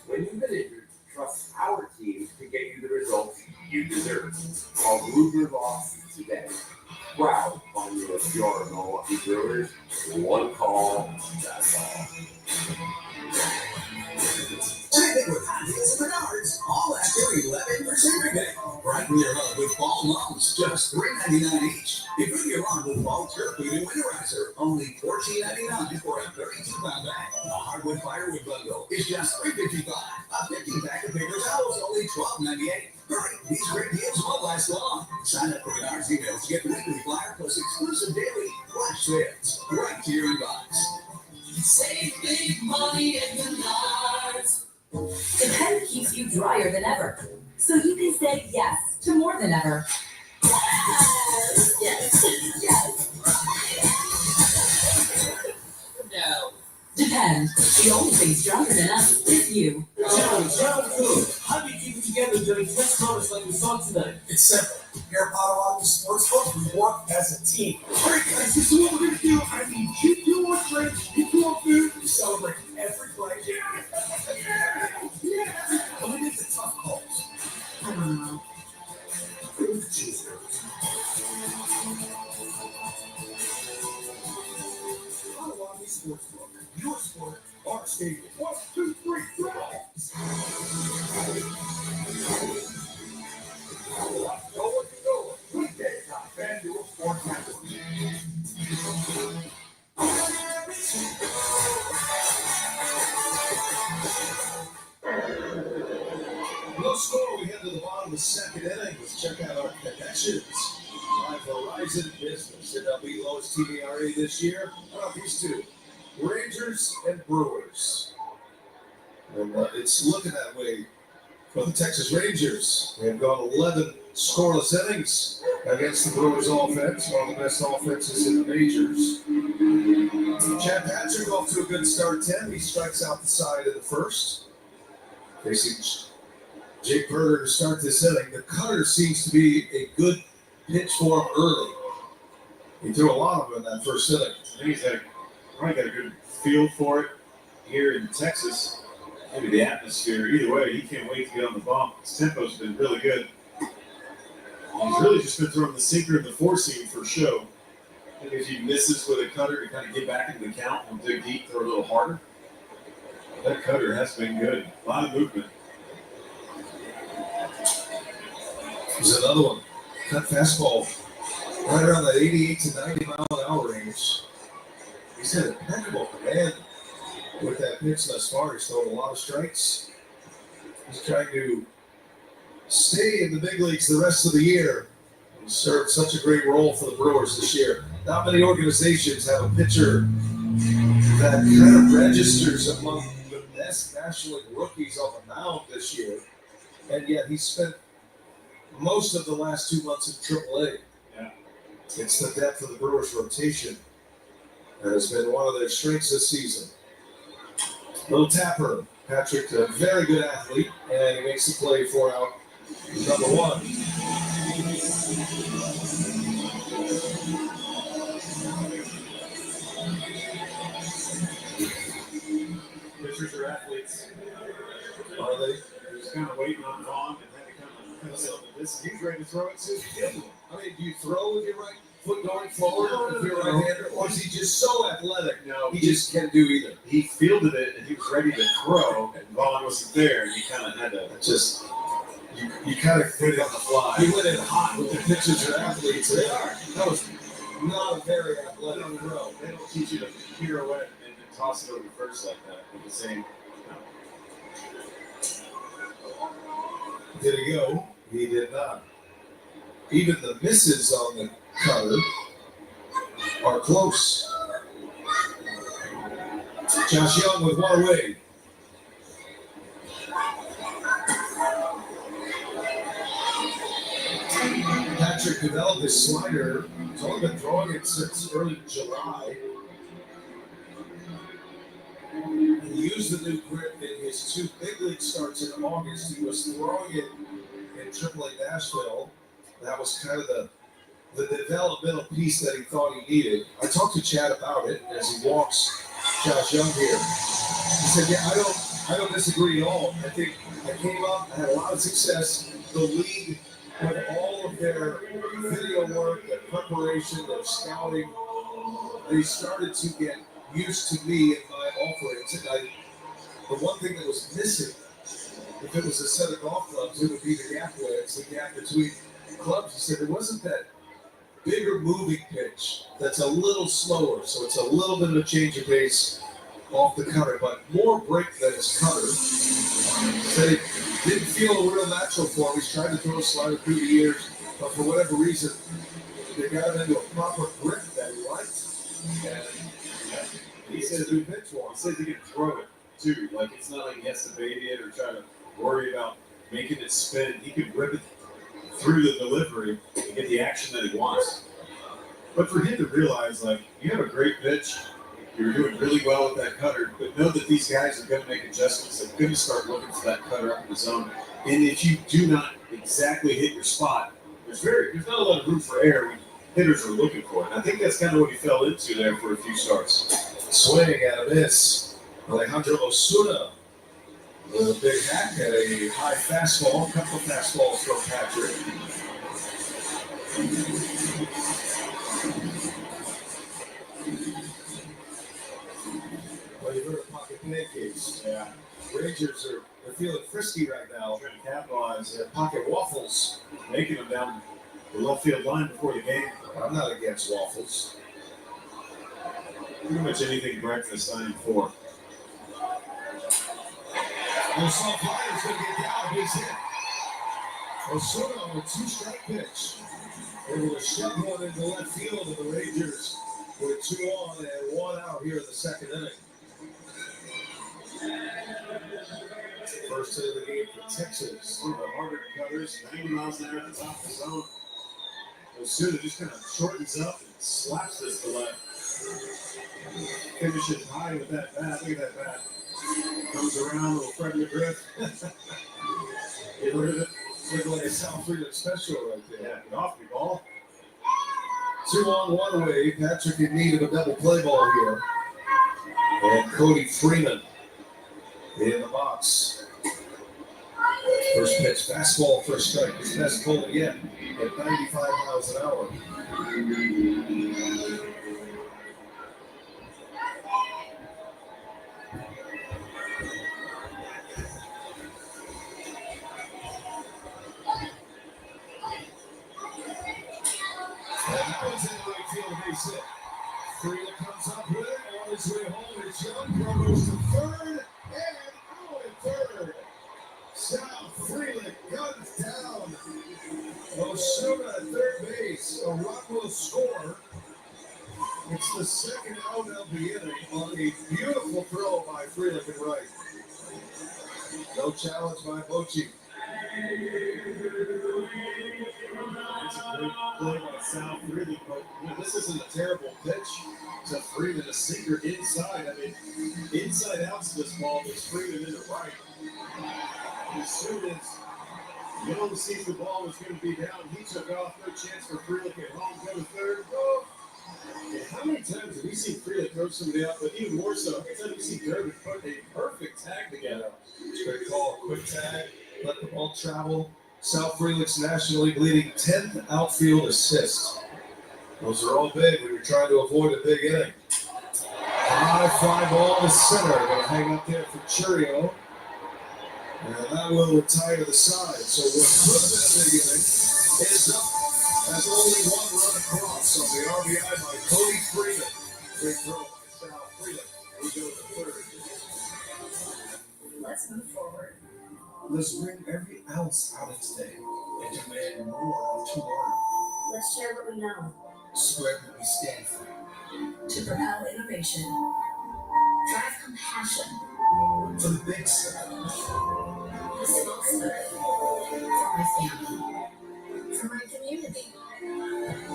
When you've been injured, trust our team to get you the results you deserve. Call Ruger Law today. Proud on your Milwaukee Brewers. One call, that's all. With hot deals at Menards, all after 11% rebate. Brighten your home with fall loans, just $3.99 each. Improve your lawn with fall turf food and winterizer, only $14.99 for a 32-pound bag. A hardwood firewood bundle is just $3.55. A 15-pack of paper towels, only $12.98. Hurry, these great deals won't last long. Sign up for Menards emails to get weekly flyer plus exclusive daily flash sales right to your inbox. Save big money at Menards. Depend keeps you drier than ever, so you can say yes to more than ever. Yes, yes, yes. No. Depend. The only thing stronger than us is you. John, good. How do you keep it together during such moments like we saw tonight? It's simple. Here at Potawatomi Sportsbook, we work as a team. All right, guys, this is what we're going to do. I need you two on drinks, you two on food. We celebrate every play. Yeah. When we make the tough calls, I don't know. who's the cheeseburgers? Potawatomi Sportsbook. Your sport, our stadium. 1, 2, 3, drive. Go what you go. Weekdays on FanDuel Sports Network. No score. We head to the bottom of the second inning. Let's check out our connections. My Verizon Business. MLB lowest TBRA this year. How about these two? Rangers and Brewers. And it's looking that way for the Texas Rangers. They have gone 11 scoreless innings against the Brewers offense, one of the best offenses in the majors. Chad Patrick off to a good start, 10. He strikes out the side of the first. Facing Jake Berger to start this inning. The cutter seems to be a good pitch for him early. He threw a lot of them in that first inning. I think he's probably got a good feel for it here in Texas. Maybe the atmosphere. Either way, he can't wait to get on the bump. His tempo's been really good. He's really just been throwing the sinker and the four-seam for show. And if he misses with a cutter to kind of get back into the count and dig deep, throw a little harder. That cutter has been good. A lot of movement. There's another one. Cut fastball right around that 88 to 90 mile an hour range. He's had impeccable command with that pitch thus far. He's thrown a lot of strikes. He's trying to stay in the big leagues the rest of the year. He served such a great role for the Brewers this year. Not many organizations have a pitcher that kind of registers among the best National League rookies on the mound this year. And yet he spent most of the last 2 months in AAA. Yeah. It's the depth of the Brewers rotation that has been one of their strengths this season. Little tapper. Patrick, a very good athlete, and he makes the play for out number one. Pitchers are athletes. Are they? He was kind of waiting on Vaughn and had to come up with this. He's ready to throw it soon. I mean, do you throw with your right foot going forward if you're a right-hander, or is he just so athletic? No, he just can't do either. He fielded it and he was ready to throw, and Vaughn wasn't there, and you kind of had to just you kind of put it on the fly. He went in hot with the pitchers are athletes. They are. That was not a very athletic throw. They don't teach you to pirouette and toss it over first like that with the same. Did he go? He did not. Even the misses on the cutter are close. Josh Young with one away. Patrick developed his slider. He's only been throwing it since early July. He used the new grip in his 2 big league starts in August. He was throwing it in AAA Nashville. That was kind of the developmental piece that he thought he needed. I talked to Chad about it as he walks Josh Young here. He said, "Yeah, I don't disagree at all. I think I came up, I had a lot of success. The league, with all of their video work, their preparation, their scouting, they started to get used to me and my offerings. And the one thing that was missing if it was a set of golf clubs, it would be the gap wedge, the gap between clubs. He said it wasn't that bigger moving pitch that's a little slower, so it's a little bit of a change of pace off the cutter, but more break than his cutter. Said it didn't feel a real natural for him. He's tried to throw a slider through the years, but for whatever reason, they got him into a proper grip that he liked. And he says he pitch for him. He says he can throw it too. Like it's not like he has to bait it or try to worry about making it spin. He can rip it through the delivery and get the action that he wants. But for him to realize, like, you have a great pitch, you're doing really well with that cutter, but know that these guys are going to make adjustments. They're going to start looking for that cutter up in the zone. And if you do not exactly hit your spot, there's not a lot of room for error when hitters are looking for it. And I think that's kind of what he fell into there for a few starts. Swing and a miss. Alejandro Osuna with a big hack at a high fastball, a couple of fastballs from Patrick. Well, you've heard of pocket pancakes. Yeah. Rangers they're feeling frisky right now. Trying to capitalize. They're pocket waffles. Making them down the left field line before the game. I'm not against waffles. Pretty much anything breakfast, 94. Osuna Flyer's going to get down. Base hit. Osuna on a 2-strike pitch. Able to shut one into left field, and the Rangers with 2 on and 1 out here in the second inning. First hit of the game for Texas. One of the harder cutters, 90 miles an hour at the top of the zone. Osuna just kind of shortens up and slaps this to left. Finishes high with that bat. Look at that bat. Comes around, little Fred McGriff. Get rid of it. Look like a South Freeland special right there. Yeah, get off the ball. 2 on, 1 away. Patrick in need of a double play ball here. And Cody Freeman in the box. First pitch, fastball, first strike. His best pull yet at 95 miles an hour. And that one's in the right field base hit. Freeland comes up with it on his way home. It's Young. Throw goes to third and out at third. South Freeland guns down. Osuna at third base. A run will score. It's the second out of the inning on a beautiful throw by Freeland and right. No challenge by Bochy. It's a great play by South Freeland, but this isn't a terrible pitch to Freeman, a sinker inside. I mean, inside out to this ball, but Freeman in the right. As soon as Young sees the ball was going to be down, he took off. No chance for Freeland at home. Go to third. Oh. And how many times have we seen Freeland throw somebody out? But even more so, every time we see Durbin put a perfect tag together. Great call, quick tag, let the ball travel. South Freeland's National League leading 10th outfield assist. Those are all big when you're trying to avoid a big inning. High fly ball to center. Going to hang up there for Churio. And that will retire to the side. So what could have been a big inning is up. That's only 1 run across on the RBI by Cody Freeman. Great throw by South Freeland. We go to third. Let's move forward. Let's bring every ounce out of today and demand more of tomorrow. Let's share what we know Spread what we stand for. to propel innovation, drive compassion, For the big stuff. the small stuff, for my family, for my community.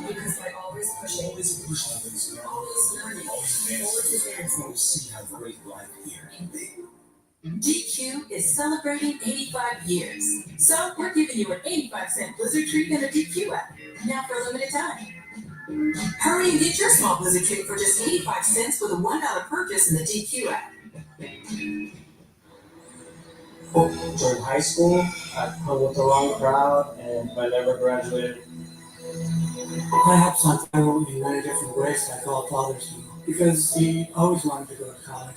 Because by always pushing, Always push others, always learning, always always advancing. Always see how great life here can be. DQ is celebrating 85 years. So we're giving you an 85-cent Blizzard treat in the DQ app. Now for a limited time. Hurry and get your small Blizzard treat for just 85 cents with a $1 purchase in the DQ app. During high school, I hung with the wrong crowd and I never graduated. Perhaps I found in many different ways like all fathers do, because he always wanted to go to college.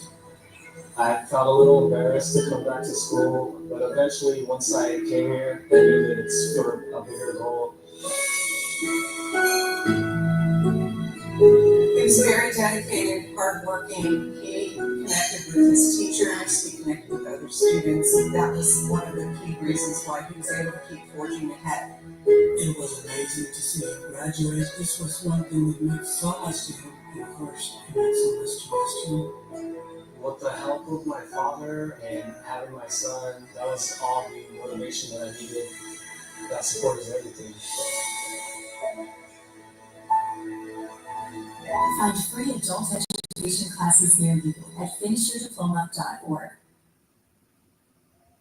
I felt a little embarrassed to come back to school, but eventually, once I came here, I knew that it's for a bigger goal. He was very dedicated, hardworking. He connected with his teachers. He connected with other students. That was one of the key reasons why he was able to keep forging ahead. It was amazing to see him graduate. This was one thing that meant so much to him. And of course, it meant so much to us too. With the help of my father and having my son, that was all the motivation that I needed. That support is everything. Find free adult education classes near you at finishyourdiploma.org.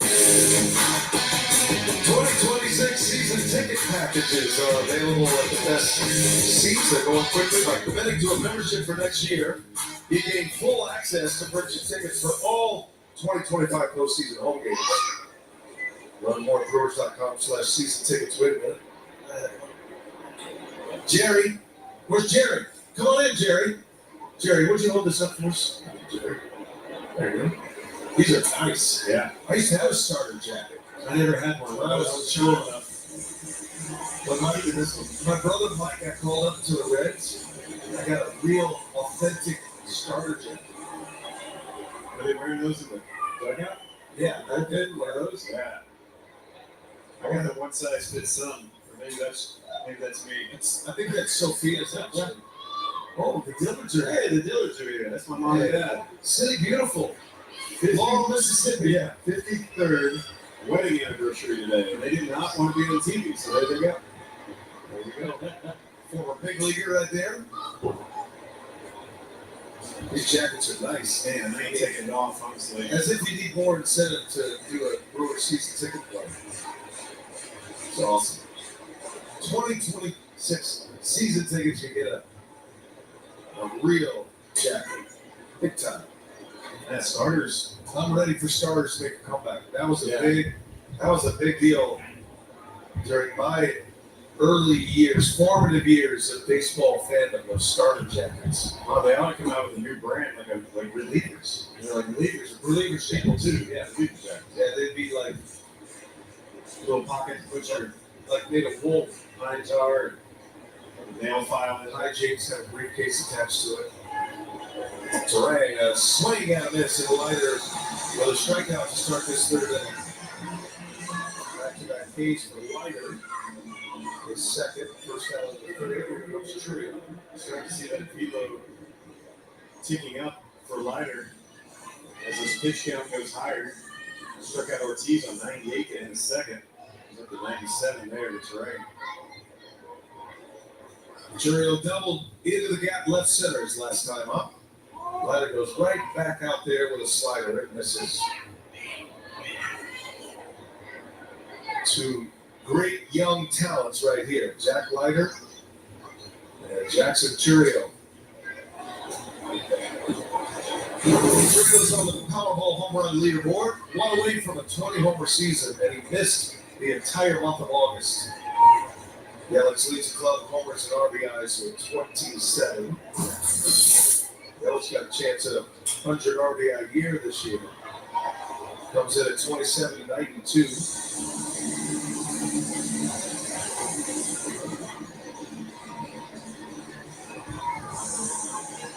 2026 season ticket packages are available at the best seats. They're going quickly. By committing to a membership for next year, you gain full access to purchase tickets for all 2025 postseason home games. Learn more at Brewers.com/season tickets. Wait a minute. Jerry, where's Jerry? Come on in, Jerry. Jerry, would you hold this up for us? Jerry. There you go. These are nice. Yeah. I used to have a starter jacket. I never had one. When I was showing up. But my brother Mike got called up to the Reds. I got a real, authentic starter jacket. Are they wearing those in the dugout? Yeah, I did one of those. Yeah. I got the one size fits some. Or maybe that's me. I think that's Sophia's actually. Oh, the Dillards are Hey, the Dillards are here. That's my mom and dad. City Beautiful. Laurel, Mississippi. Yeah, 53rd wedding anniversary today. And they did not want to be on TV, so there they go. There you go. Former big leaguer right there. These jackets are nice. Man, I ain't taking it off, honestly. As if you need more incentive to do a Brewers season ticket play. It's awesome. 2026 season tickets, you get a real jacket. Big time. Yeah, starters. I'm ready for starters to make a comeback. That was a big deal during my early years, formative years of baseball fandom of starter jackets. Well, they ought to come out with a new brand, like relievers. You know, like relievers people too. Yeah, reliever jackets. Yeah, they'd be like Little pocket butcher, like made of wool, pine tar, nail file. and hijinks have a briefcase attached to it. Terang swinging at this and Leiter with a strikeout to start this third inning. Back-to-back Ks for Leiter. His second, first out of the third inning. Here comes Trio. Starting to see that velo ticking up for Leiter as his pitch count goes higher. Struck out Ortiz on 98 in the second. He's up to 97 there to Terang. Trio doubled into the gap left center his last time up. Leiter goes right back out there with a slider. It misses. Two great young talents right here. Jack Leiter and Jackson Trio. Trio's on the Powerball home run leaderboard. One away from a 20-homer season, and he missed the entire month of August. Yelich leads the club in homers and RBIs with 27. Yelich got a chance at a 100 RBI year this year. Comes in at 27-92.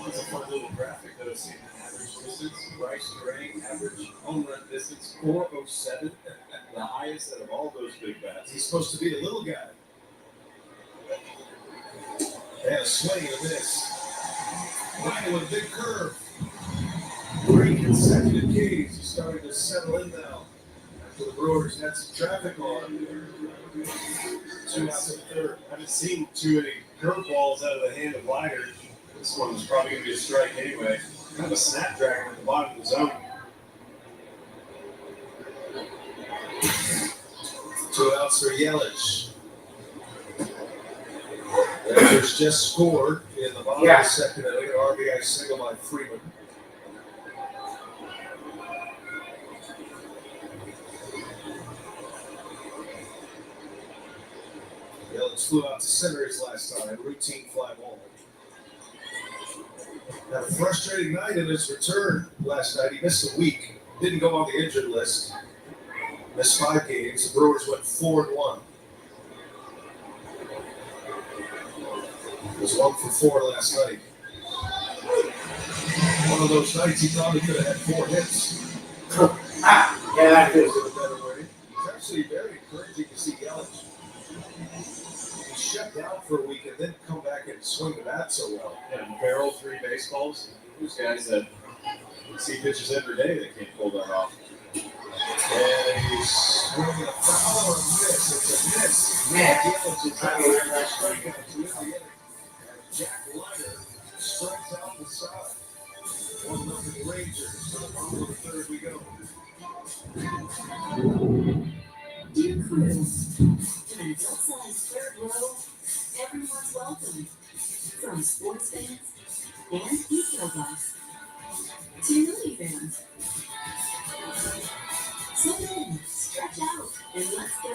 It's a fun little graphic that I've seen. Average distance, Bryce Terang, average home run distance, 407. The highest out of all those big bats. He's supposed to be a little guy. And a swing and a miss. Leiter with a big curve. 3 consecutive Ks. He's starting to settle in now. After the Brewers had some traffic on. 2 out to the third. I haven't seen too many curveballs out of the hand of Leiter. This one was probably going to be a strike anyway. Kind of a snapdragon at the bottom of the zone. 2 outs for Yelich. Rangers just scored in the bottom of the second inning. An RBI single by Freeman. Yelich flew out to center his last time. Routine fly ball. Had a frustrating night in his return last night. He missed a week. Didn't go on the injured list. Missed 5 games. The Brewers went 4-1. Was 1 for 4 last night. One of those nights he thought he could have had 4 hits. Yeah, that is. In a better way. It's actually very encouraging to see Yelich. He shut down for a week and then come back and swing the bat so well. And barrel 3 baseballs. Those guys that see pitches every day that can't pull that off. And he's swinging a foul or a miss. It's a miss. Yeah. Yelich is out there that striking to win the inning. And Jack Leiter strikes out the side. 1-0 Rangers. So on to the third we go. Dear crew, in an adult-sized third row, everyone's welcome. From sports fans and eco buffs to movie fans. Sit in, stretch out, and let's go.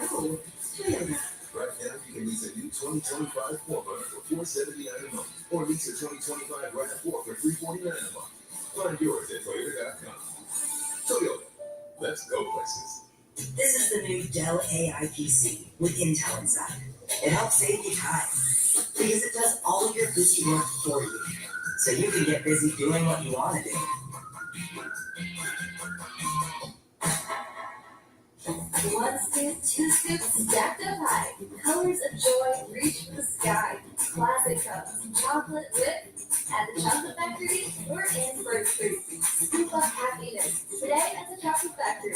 Toyota. Right now, you can lease a new 2025 4Runner for $479 a month, or lease a 2025 RAV4 for $349 a month. Find yours at Toyota.com. Toyota, let's go places. This is the new Dell AI PC with Intel inside. It helps save you time because it does all your busy work for you, so you can get busy doing what you want to do. One scoop, 2 scoops, stacked up high. Colors of joy reach for the sky. Classic cups, chocolate whip. At the Chocolate Factory, we're in for a treat. Scoop up happiness today at the Chocolate Factory.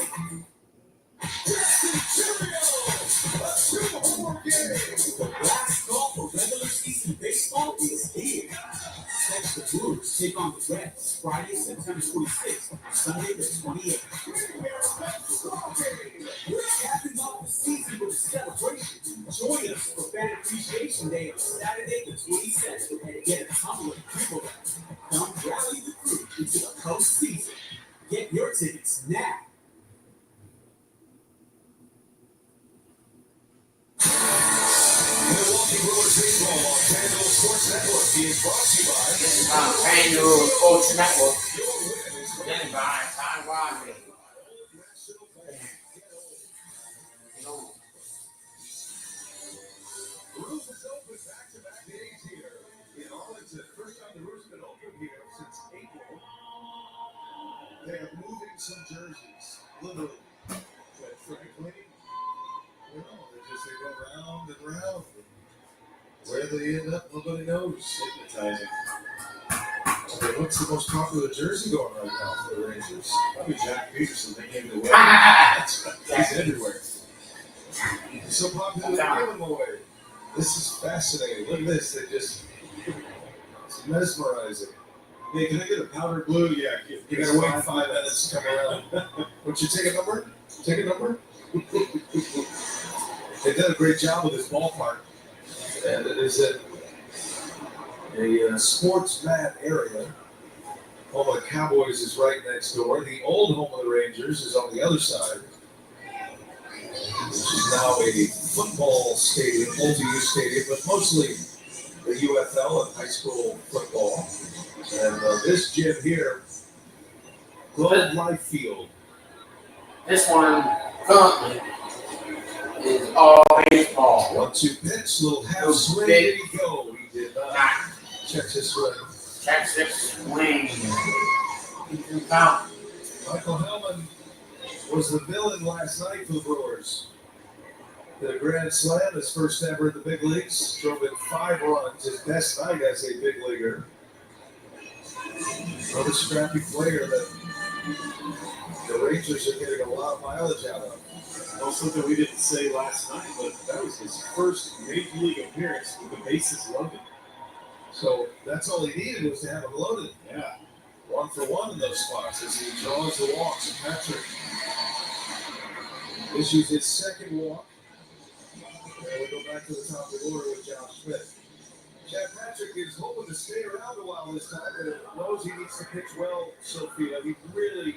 The last call for regular season baseball is here. Texas Brewers take on the Reds Friday, September 26th, Sunday the 28th. Capping off the season with a celebration. Join us for Fan Appreciation Day on Saturday the 27th and get a tumbler of people. Come rally the crew into the postseason. Get your tickets now. Milwaukee Brewers baseball on FanDuel Sports Network is brought to you by. This is on FanDuel Sports Network. Presented by Taiwan. Brewers has opened back-to-back days here in Arlington. First time the Brewers have been open here since April. They are moving some jerseys, literally. But frankly, they go round and round. Where they end up, nobody knows. Hypnotizing. Okay, what's the most popular jersey going right now for the Rangers? Probably Jack Peterson. They gave it away. He's everywhere. He's so popular, they give him away. This is fascinating. Look at this. It's mesmerizing. Hey, can I get a powder blue? Yeah. You gotta wait 5 minutes to come around. Would you take a number? Take a number? They did a great job with this ballpark. And it is a sports mat area. Home of the Cowboys is right next door. The old home of the Rangers is on the other side, which is now a football stadium, multi-use stadium, but mostly the UFL and high school football. And this gym here, Globe Life Field. This one currently is all baseball. 1-2 pitch, little half swing. There you go. He did not check his swing. Texas swing. Count. Michael Hellman was the villain last night for the Brewers. The grand slam, his first ever in the big leagues, drove in 5 runs, his best night as a big leaguer. Another scrappy player that the Rangers are getting a lot of mileage out of. Well, something we didn't say last night, but that was his first major league appearance with the bases loaded. So that's all he needed was to have him loaded. Yeah. 1 for 1 in those spots as he draws the walks. And Patrick issues his second walk. And we go back to the top of the order with John Schmidt. Chad Patrick is hoping to stay around a while this time, but knows he needs to pitch well, Sophia. He really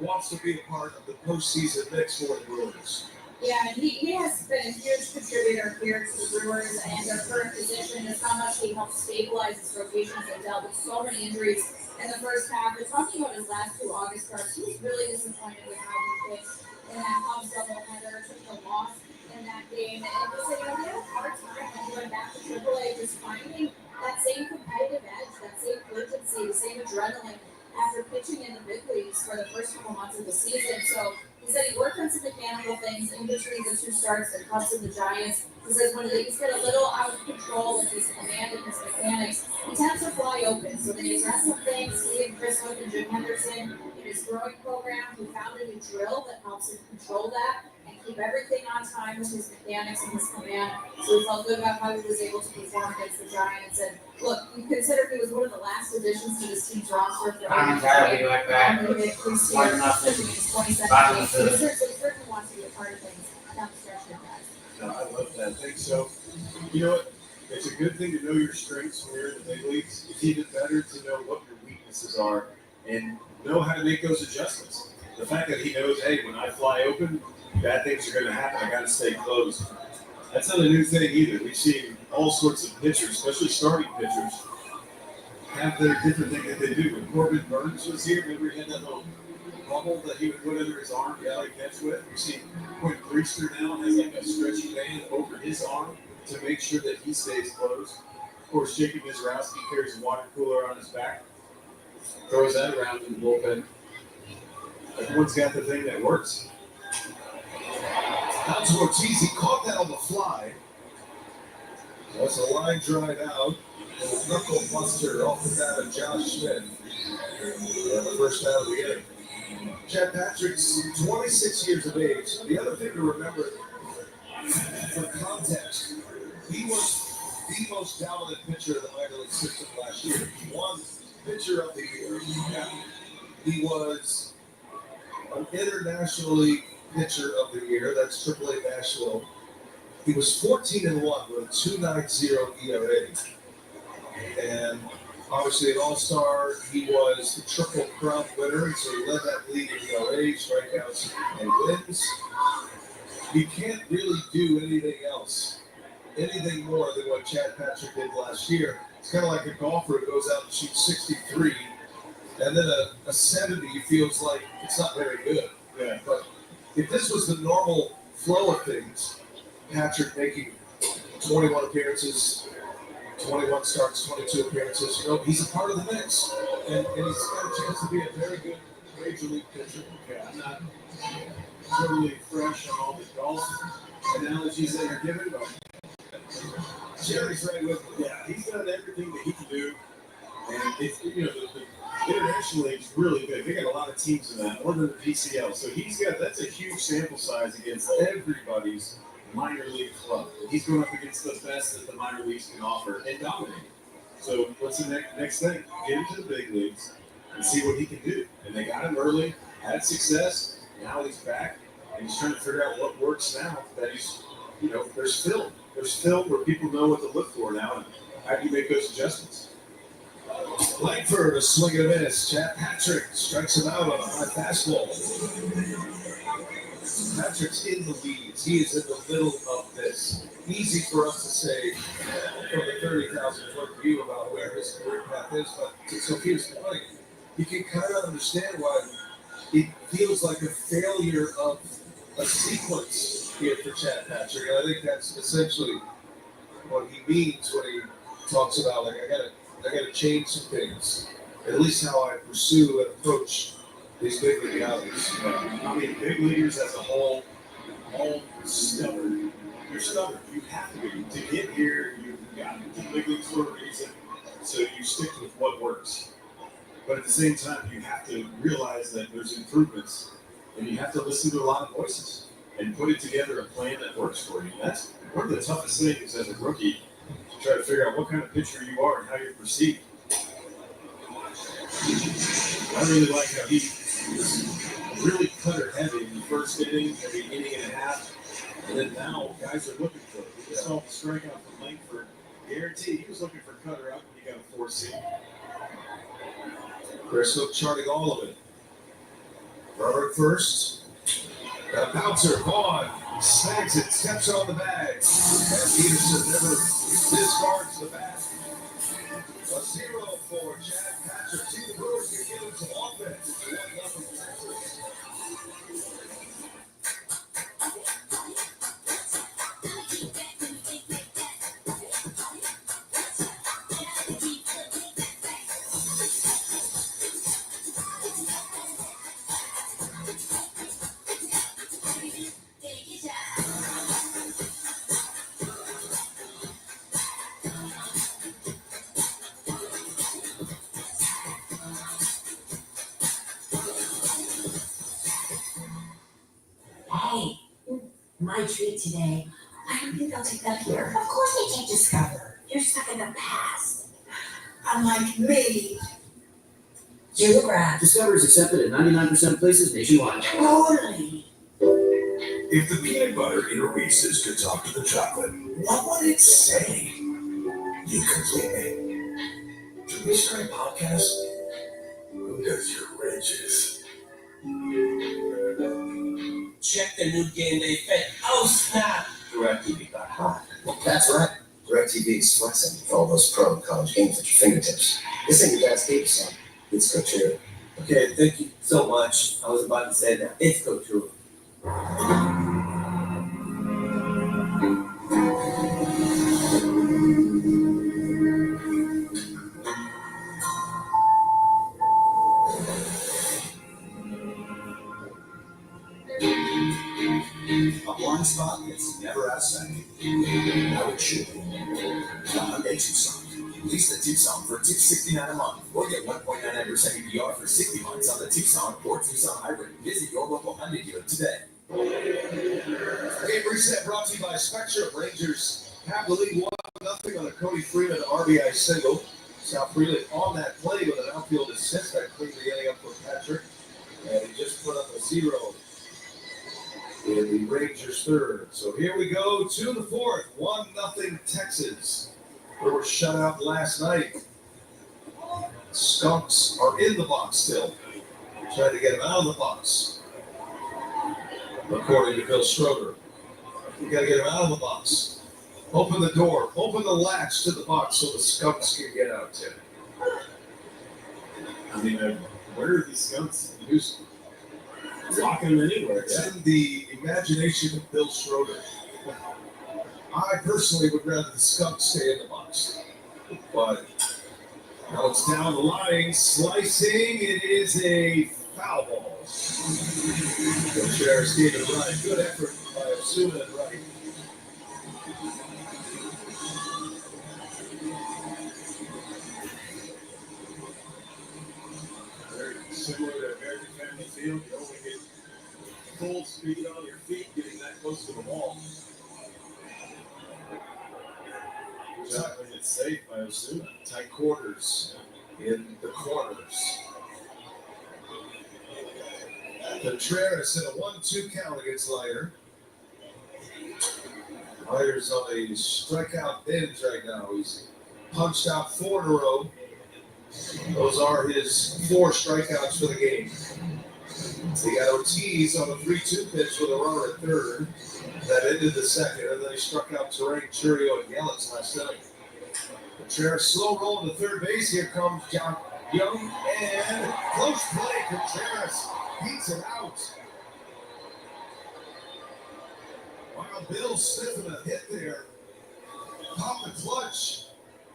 wants to be a part of the postseason mix for the Brewers. Yeah, and he has been a huge contributor year here to the Brewers, and their current position is how much he helped stabilize his rotations and dealt with so many injuries in the first half. We're talking about his last 2 August starts. He was really disappointed with how he pitched in that Cubs doubleheader, took the loss in that game, and he said, you know, he had a hard time when he went back to AAA, just finding that same competitive edge, that same urgency, the same adrenaline after pitching in the big leagues for the first couple months of the season. So he said he worked on some mechanical things in between the 2 starts, the Cubs and the Giants. He says when things get a little out of control with his command and his mechanics, he tends to fly open. So they addressed some things. He and Chris Wood and Jim Henderson in his throwing program, he found a new drill that helps him control that and keep everything on time with his mechanics and his command. So he felt good about how he was able to perform against the Giants. And look, you consider he was one of the last additions to this team's roster for I'm happy like that. 1-0. He certainly wants to be a part of things down the stretch here, guys. No, I love that. I think so. You know what? It's a good thing to know your strengths when you're in the big leagues. It's even better to know what your weaknesses are and know how to make those adjustments. The fact that he knows, hey, when I fly open, bad things are going to happen. I got to stay closed. That's not a new thing either. We've seen all sorts of pitchers, especially starting pitchers, have their different thing that they do. When Corbin Burns was here, remember he had that little bubble that he would put under his arm, to catch with. We see Quinn Priester now has like a stretchy band over his arm to make sure that he stays closed. Of course, Jacob Mizrowski carries a water cooler on his back, throws that around in the bullpen. Everyone's got the thing that works. Out to Ortiz, he caught that on the fly. That's a line drive out. A knuckle buster off the bat of Josh Schmidt. The first out of the inning. Chad Patrick's 26 years of age. The other thing to remember, for context, he was the most dominant pitcher in the minor league system last year. He won Pitcher of the Year. He was an internationally Pitcher of the Year. That's AAA Nashville. He was 14-1 with a 2.90 ERA. And obviously an all-star, he was the Triple Crown winner, so he led that league in ERA, strikeouts, and wins. You can't really do anything else, anything more than what Chad Patrick did last year. It's kind of like a golfer who goes out and shoots 63, and then a 70 feels like it's not very good. Yeah. But if this was the normal flow of things, Patrick making 21 appearances, 21 starts, 22 appearances, he's a part of the mix. And he's got a chance to be a very good major league pitcher. Yeah, I'm not totally fresh on all the golf analogies that you're giving, but Jerry's right with me. Yeah, he's done everything that he can do. And it's, the international league's really big. They got a lot of teams in that, more than the PCL. So that's a huge sample size against everybody's minor league club. He's going up against the best that the minor leagues can offer and dominate. So what's the next thing? Get him to the big leagues and see what he can do. And they got him early, had success. Now he's back, and he's trying to figure out what works now. That he's, there's film. There's film where people know what to look for now, and how do you make those adjustments? Langford, a swing and a miss. Chad Patrick strikes him out on a high fastball. Patrick's in the leads. He is in the middle of this. Easy for us to say from the 30,000-foot view about where his career path is, but so here's the point. You can kind of understand why it feels like a failure of a sequence here for Chad Patrick. And I think that's essentially what he means when he talks about, like, I gotta change some things. At least how I pursue and approach these big league outings. I mean, big leaguers as a whole, all stubborn. You're stubborn. You have to be. To get here, you've got to be big leagues for a reason. So you stick with what works. But at the same time, you have to realize that there's improvements, and you have to listen to a lot of voices and put it together a plan that works for you. That's one of the toughest things as a rookie, to try to figure out what kind of pitcher you are and how you're perceived. I really like how he was really cutter heavy in the first inning, maybe inning and a half, and then now guys are looking for it. We just saw the strikeout from Langford. Guaranteed he was looking for cutter out when he got a 4-seam. Chris Hook charting all of it. Robert first. Got a bouncer. Vaughn Snags it, steps on the bag. And Peterson never discards the bat. A 0 for Chad Patrick. See the Brewers can get him some offense. It's 1-0 Texas. Hey, my treat today. I don't think they'll take that here. Of course they take Discover. You're stuck in the past. Unlike me. You're the brat. Discover is accepted at 99% of places nationwide. Totally. If the peanut butter in a Reese's could talk to the chocolate, what would it say? You complete me. Should we start a podcast? Who does your riches? Check the new game they fit. Oh, snap! DirecTV got hot. That's right. DirecTV is flexing with all those pro college games at your fingertips. This ain't your dad's cable, son. It's go true. Okay, thank you so much. I was about to say that. It's go true. A blind spot that's never out of sight. Now it should be. The Hyundai Tucson. Lease the Tucson for $269 a month, or get 1.99% APR for 60 months on the Tucson or Tucson Hybrid. Visit your local Hyundai dealer today. Game reset brought to you by Texes Rangers. Have the lead 1-0 on a Cody Freeman RBI single. South Freeland on that play with an outfield assist that cleaned the inning up for Patrick. And he just put up a 0 in the Rangers third. So here we go to the fourth. 1-0 Texas. Brewers shut out last night. Skunks are in the box still. Trying to get him out of the box. According to Bill Schroeder. You got to get him out of the box. Open the door. Open the latch to the box so the Skunks can get out, Tim. I mean, where are these Skunks in Houston? Walking them anywhere. It's in the imagination of Bill Schroeder. I personally would rather the Skunks stay in the box. But now it's down the line, slicing. It is a foul ball. Contreras gave it right. Good effort by Osuna and right. Very similar to American Family Field. You only get full speed on your feet getting that close to the wall. It's safe by Osuna. Tight quarters in the corners. Contreras in a 1-2 count against Leiter. Leiter's on a strikeout binge right now. He's punched out 4 in a row. Those are his 4 strikeouts for the game. He got Ortiz on a 3-2 pitch with a runner at third. That ended the second, and then he struck out Terrain, Churio, and Yelich last inning. Contreras slow roll to third base. Here comes John Young, and close play. Contreras beats it out. Wow, Bill sniffing a hit there. Popped the clutch,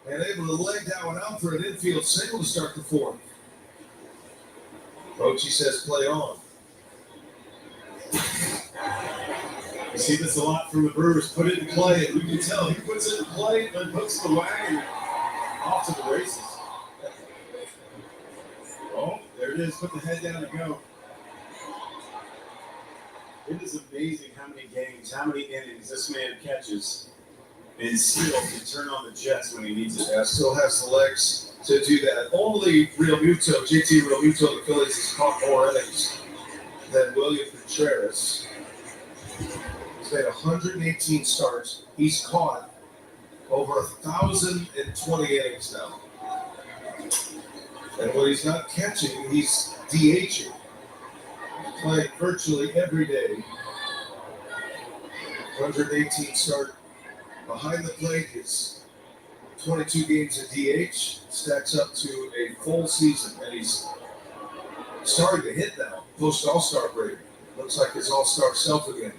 and able to leg that one out for an infield single to start the fourth. Rochi says play on. You see this a lot from the Brewers. Put it in play, and you can tell he puts it in play and puts the wagon off to the races. Oh, there it is. Put the head down and go. It is amazing how many games, how many innings this man catches and still can turn on the Jets when he needs it. Yeah, still has the legs to do that. Only Real Muto, JT Real Muto, the Phillies, has caught more innings than William Contreras. He's made 118 starts. He's caught over 1,020 innings now. And when he's not catching, he's DHing. He's playing virtually every day. 118 start behind the plate. His 22 games at DH stacks up to a full season, and he's starting to hit now, post All-Star break. Looks like his All-Star self again.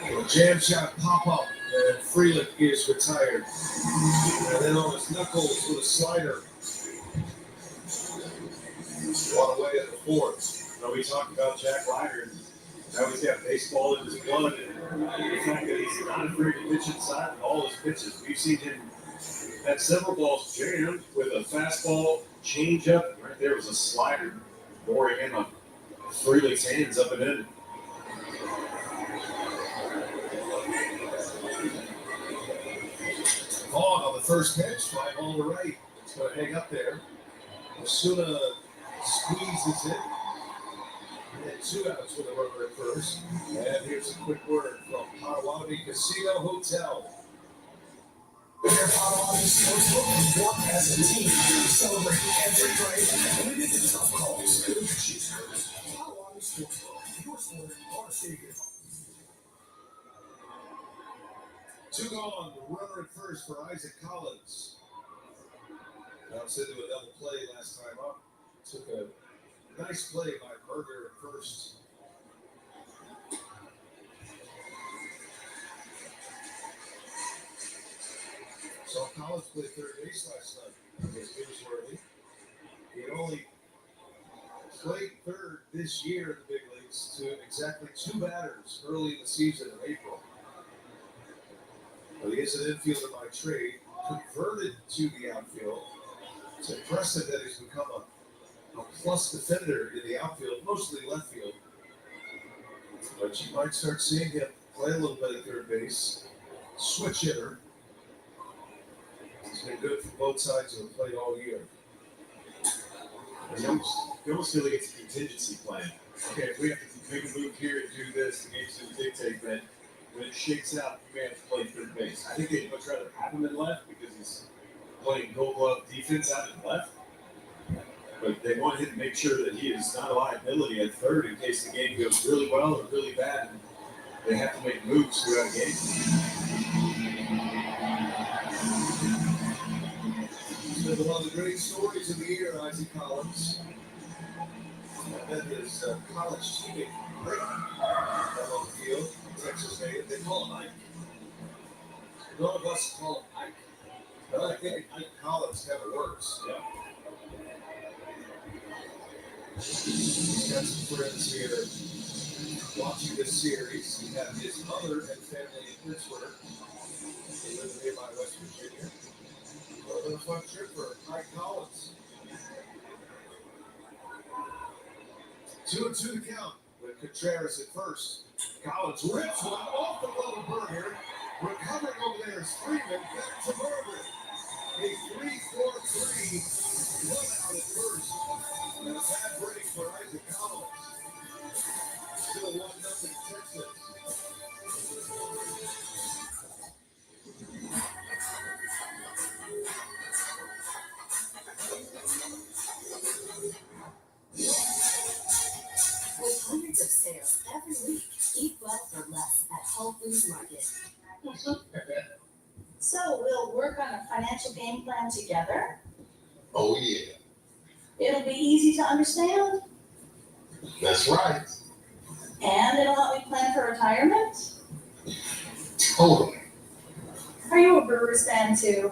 A jam shot pop-up, and Freeland is retired. And then on his knuckles with a slider. One away at the fourth. Now we talked about Jack Leiter. Now he's got baseball in his blood, and the fact that he's not afraid to pitch inside with all his pitches. We've seen him have several balls jammed with a fastball, changeup. Right there was a slider boring in on Freeland's hands up and in. Vaughn on the first pitch, fly ball to right. It's going to hang up there. Osuna squeezes it. And 2 outs with a runner at first. And here's a quick word from Potawatomi Casino Hotel. Potawatomi Sportsbook, we work as a team. We celebrate every play, and we make the tough calls. Look at cheese curds. Potawatomi Sportsbook, your sport, our stadium. 2 gone, runner at first for Isaac Collins. Bounced into a double play last time up. Took a nice play by Berger at first. Saw Collins play third base last night. It was early. He only played third this year in the big leagues to exactly 2 batters early in the season in April. But he is an infielder by trade, converted to the outfield. It's impressive that he's become a plus defender in the outfield, mostly left field. But you might start seeing him play a little bit at third base, switch hitter. He's been good for both sides of the plate all year. You almost feel like it's a contingency plan. Okay, if we have to make a move here and do this, the game's going to dictate that when it shakes out, you may have to play third base. I think they'd much rather have him in left because he's playing gold glove defense out in left. But they want him to make sure that he is not a liability at third in case the game goes really well or really bad and they have to make moves throughout the game. He's been one of the great stories of the year, Isaac Collins. And then his college teammate, Rick, on the field. Texas native, they call him Ike. None of us call him Ike. But I think Ike Collins kind of works. Yeah. He's got some friends here watching this series. He had his mother and family in Pittsburgh. They live nearby West Virginia. Well, a fun trip for Ike Collins. 2-2 to count with Contreras at first. Collins rips one off the glove of Berger. Recovering over there is Freeman. Back to Berger. A 3-4-3. 1 out at first. And a bad break for Isaac Collins. Still 1-0 Texas. With hundreds of sales every week, eat well for less at Whole Foods Market. So we'll work on a financial game plan together. Oh, yeah. It'll be easy to understand, That's right. and it'll help me plan for retirement. Totally. Are you a Brewers fan too?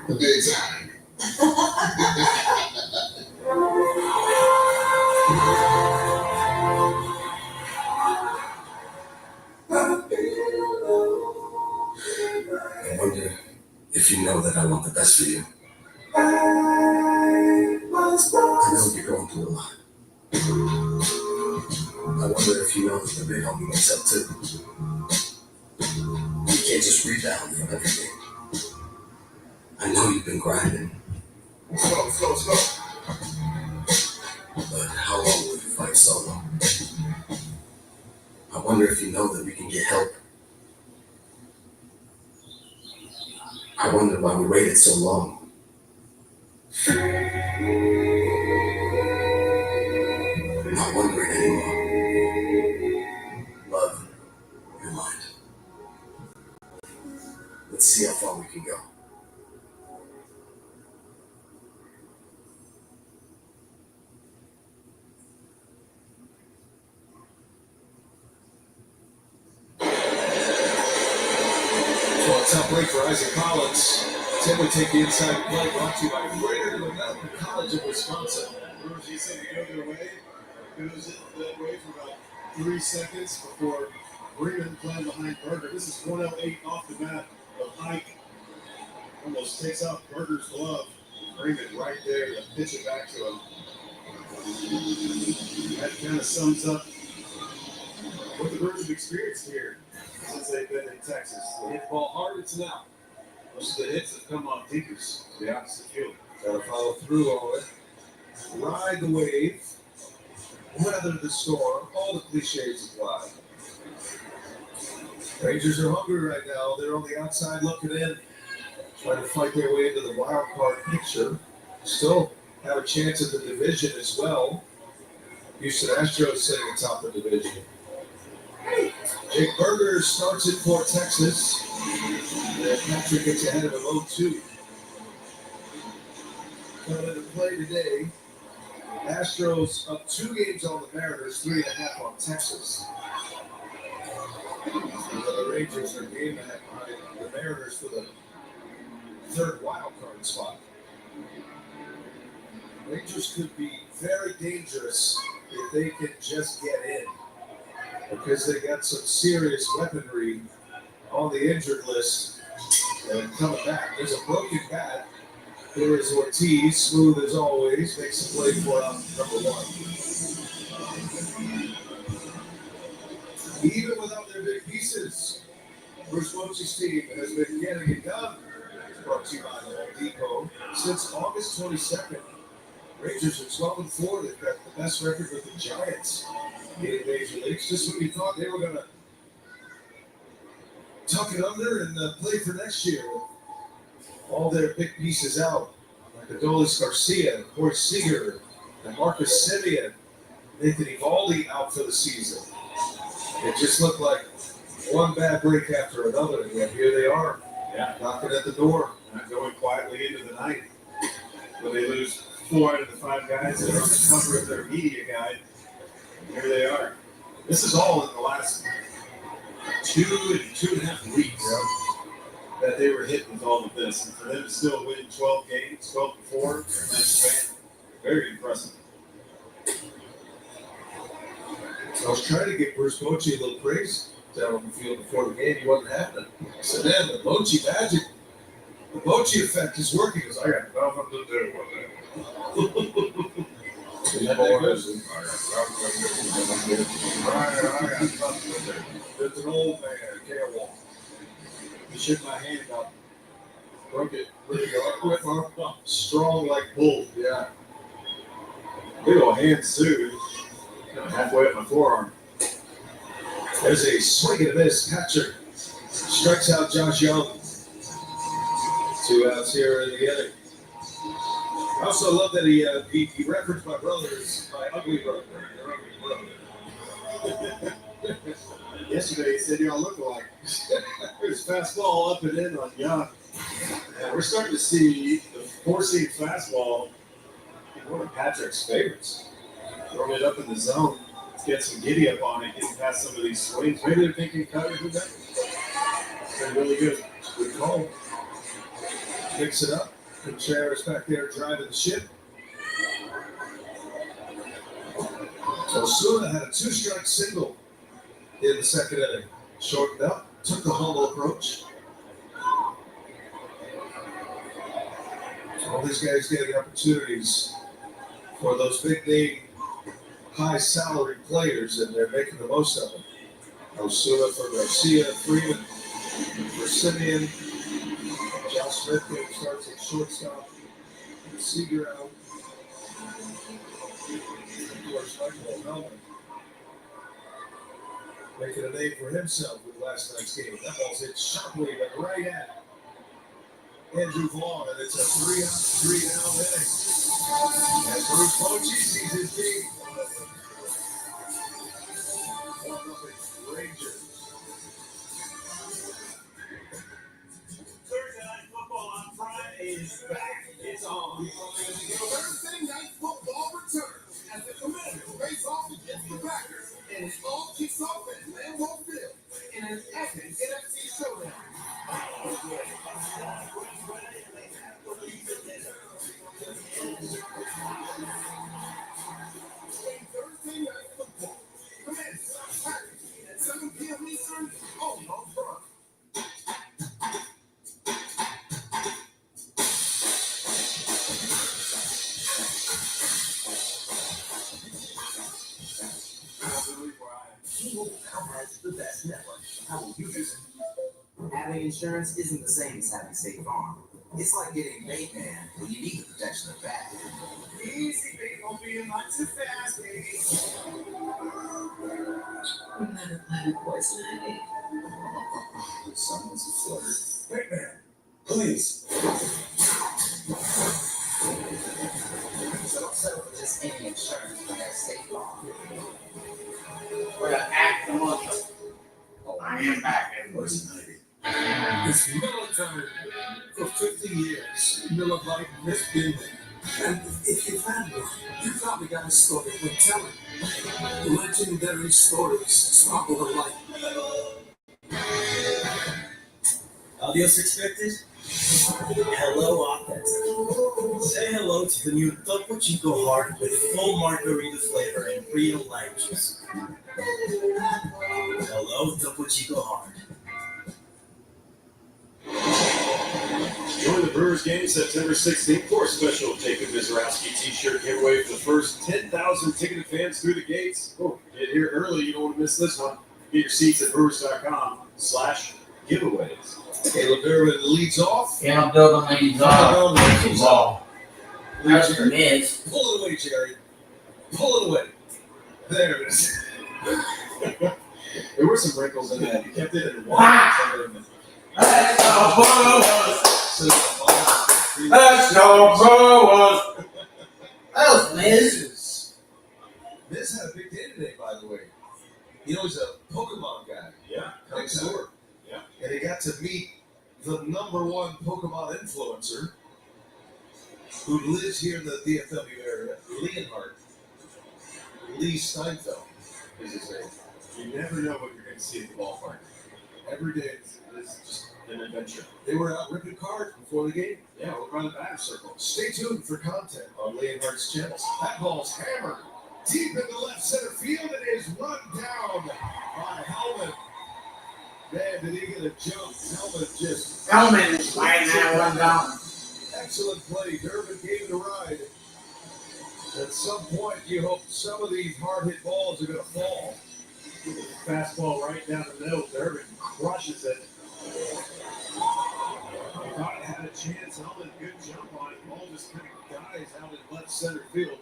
Big time. I wonder if you know that I want the best for you. I know you're going through a lot. I wonder if you know that the big homie wakes up too. You can't just rebound from everything. I know you've been grinding. Let's go. But how long will you fight solo? I wonder if you know that we can get help. I wonder why we waited so long. I'm not wondering anymore. see how far we can go. So a tough break for Isaac Collins. Tim would take the inside play, brought to you by Greater American College of Wisconsin. Brewers, he said to go their way. Goes that way for about 3 seconds before Freeman playing behind Berger. This is 108 off the bat of Ike. Almost takes off Berger's glove. Freeman right there to pitch it back to him. That kind of sums up what the Brewers have experienced here since they've been in Texas. They hit the ball hard, it's an out. Most of the hits have come off deepers to the opposite field. Got to follow through all it. Ride the wave. Weather the storm. All the cliches apply. Rangers are hungry right now. They're on the outside looking in, trying to fight their way into the wild card picture. Still have a chance at the division as well. Houston Astros sitting atop the division. Jake Berger starts it for Texas. And Patrick gets ahead of him 0-2. Coming into play today, Astros up 2 games on the Mariners, 3.5 on Texas. The Rangers are a game and a half behind the Mariners for the 3rd wild card spot. Rangers could be very dangerous if they can just get in, because they got some serious weaponry on the injured list and coming back. There's a broken bat. There is Ortiz, smooth as always, makes a play for number 1. Even without their big pieces, Bruce Bochy's team has been getting it done. Brought to you by Home Depot since August 22nd. Rangers are 12-4. They've got the best record with the Giants in Major Leagues. Just when you thought they were going to tuck it under and play for next year. All their big pieces out, like Adolis Garcia, Corey Seager, and Marcus Semien, Nathan Eovaldi out for the season. It just looked like one bad break after another, and yet here they are, knocking at the door, not going quietly into the night. When they lose 4 out of the 5 guys that are on the cover of their media guide, here they are. This is all in the last 2.5 weeks. That they were hit with all of this, and for them to still win 12 games, 12-4 during that span, very impressive. I was trying to get Bruce Bochy a little praise down on the field before the game. He wasn't happening. I said, man, the Bochy magic, the Bochy effect is working. Because I got nothing to do with it. I got nothing to do. It's an old man, can't walk. He shook my hand up, broke it, with arm, strong like bull. Yeah. Big old hand sued, halfway up my forearm. There's a swing and a miss. Patrick strikes out Josh Young. 2 outs here in the inning. I also love that he referenced my brother as my ugly brother. Yesterday he said y'all look alike. There's fastball up and in on Young. And we're starting to see the 4-seam fastball be one of Patrick's favorites. Throwing it up in the zone, get some giddy up on it, getting past some of these swings. Maybe they're thinking cutter, who knows? It's been really good. Good call. Picks it up. Contreras back there driving the ship. Osuna had a 2-strike single in the 2nd inning. Shortened up, took the humble approach. All these guys getting opportunities for those big name, high salary players, and they're making the most of them. Osuna for Garcia, Freeman for Semien. Josh Smith starts at shortstop. Seager out. Of course, Michael Melvin making a name for himself with last night's game. That ball's hit sharply, but right at Andrew Vaughn, and it's a 3-out, 3-down inning. As Bruce Bochy sees his team. 1-0 Rangers. give me some? Oh, no, front. T-Mobile has the best network. How will you use it? Having insurance isn't the same as having State Farm. It's like getting Batman when you need the protection of Batman. Easy, baby, don't be not too fast, baby. Remember Planet Poison Ivy? The sun was a flirt. Batman, please. So don't settle for just any insurance when there's State Farm. We're gonna act the month. I am back in Poison Ivy. It's Miller time. For 50 years, Miller Lite has been there. And if you've had one, you probably got a story worth telling. Legendary stories sparkle the light. Adios expected? Hello, authentic. Say hello to the new Topo Chico Hard with full margarita flavor and real lime juice. Hello, Topo Chico Hard. Join the Brewers game September 16th for a special Jacob Mizrowski t-shirt giveaway for the first 10,000 ticketed fans through the gates. Oh, get here early. You don't want to miss this one. Get your seats at brewers.com/giveaways. Caleb Durbin leads off. Caleb Durbin leads off. Ball. That's the Miz. Pull it away, Jerry. Pull it away. There it is. There were some wrinkles in that. You kept it in one. Let's go Brewers! Let's go Brewers! That was Miz. Miz had a big day today, by the way. You know, he's a Pokemon guy. Yeah. Next door. Yeah. And he got to meet the #1 Pokemon influencer who lives here in the DFW area, Leonhardt. Lee Steinfeld is his name. You never know what you're going to see at the ballpark. Every day is just an adventure. They were out ripping cards before the game. Yeah, we'll run the batter circle. Stay tuned for content on Leonhardt's channels. That ball's hammered deep into left center field. It is run down by Hellman. Man, did he get a jump? Hellman is laying that one down. Excellent play. Durbin gave it a ride. At some point, you hope some of these hard-hit balls are going to fall. Fastball right down the middle. Durbin crushes it. Thought it had a chance. Hellman, good jump on it. Ball just kind of dies out in left center field.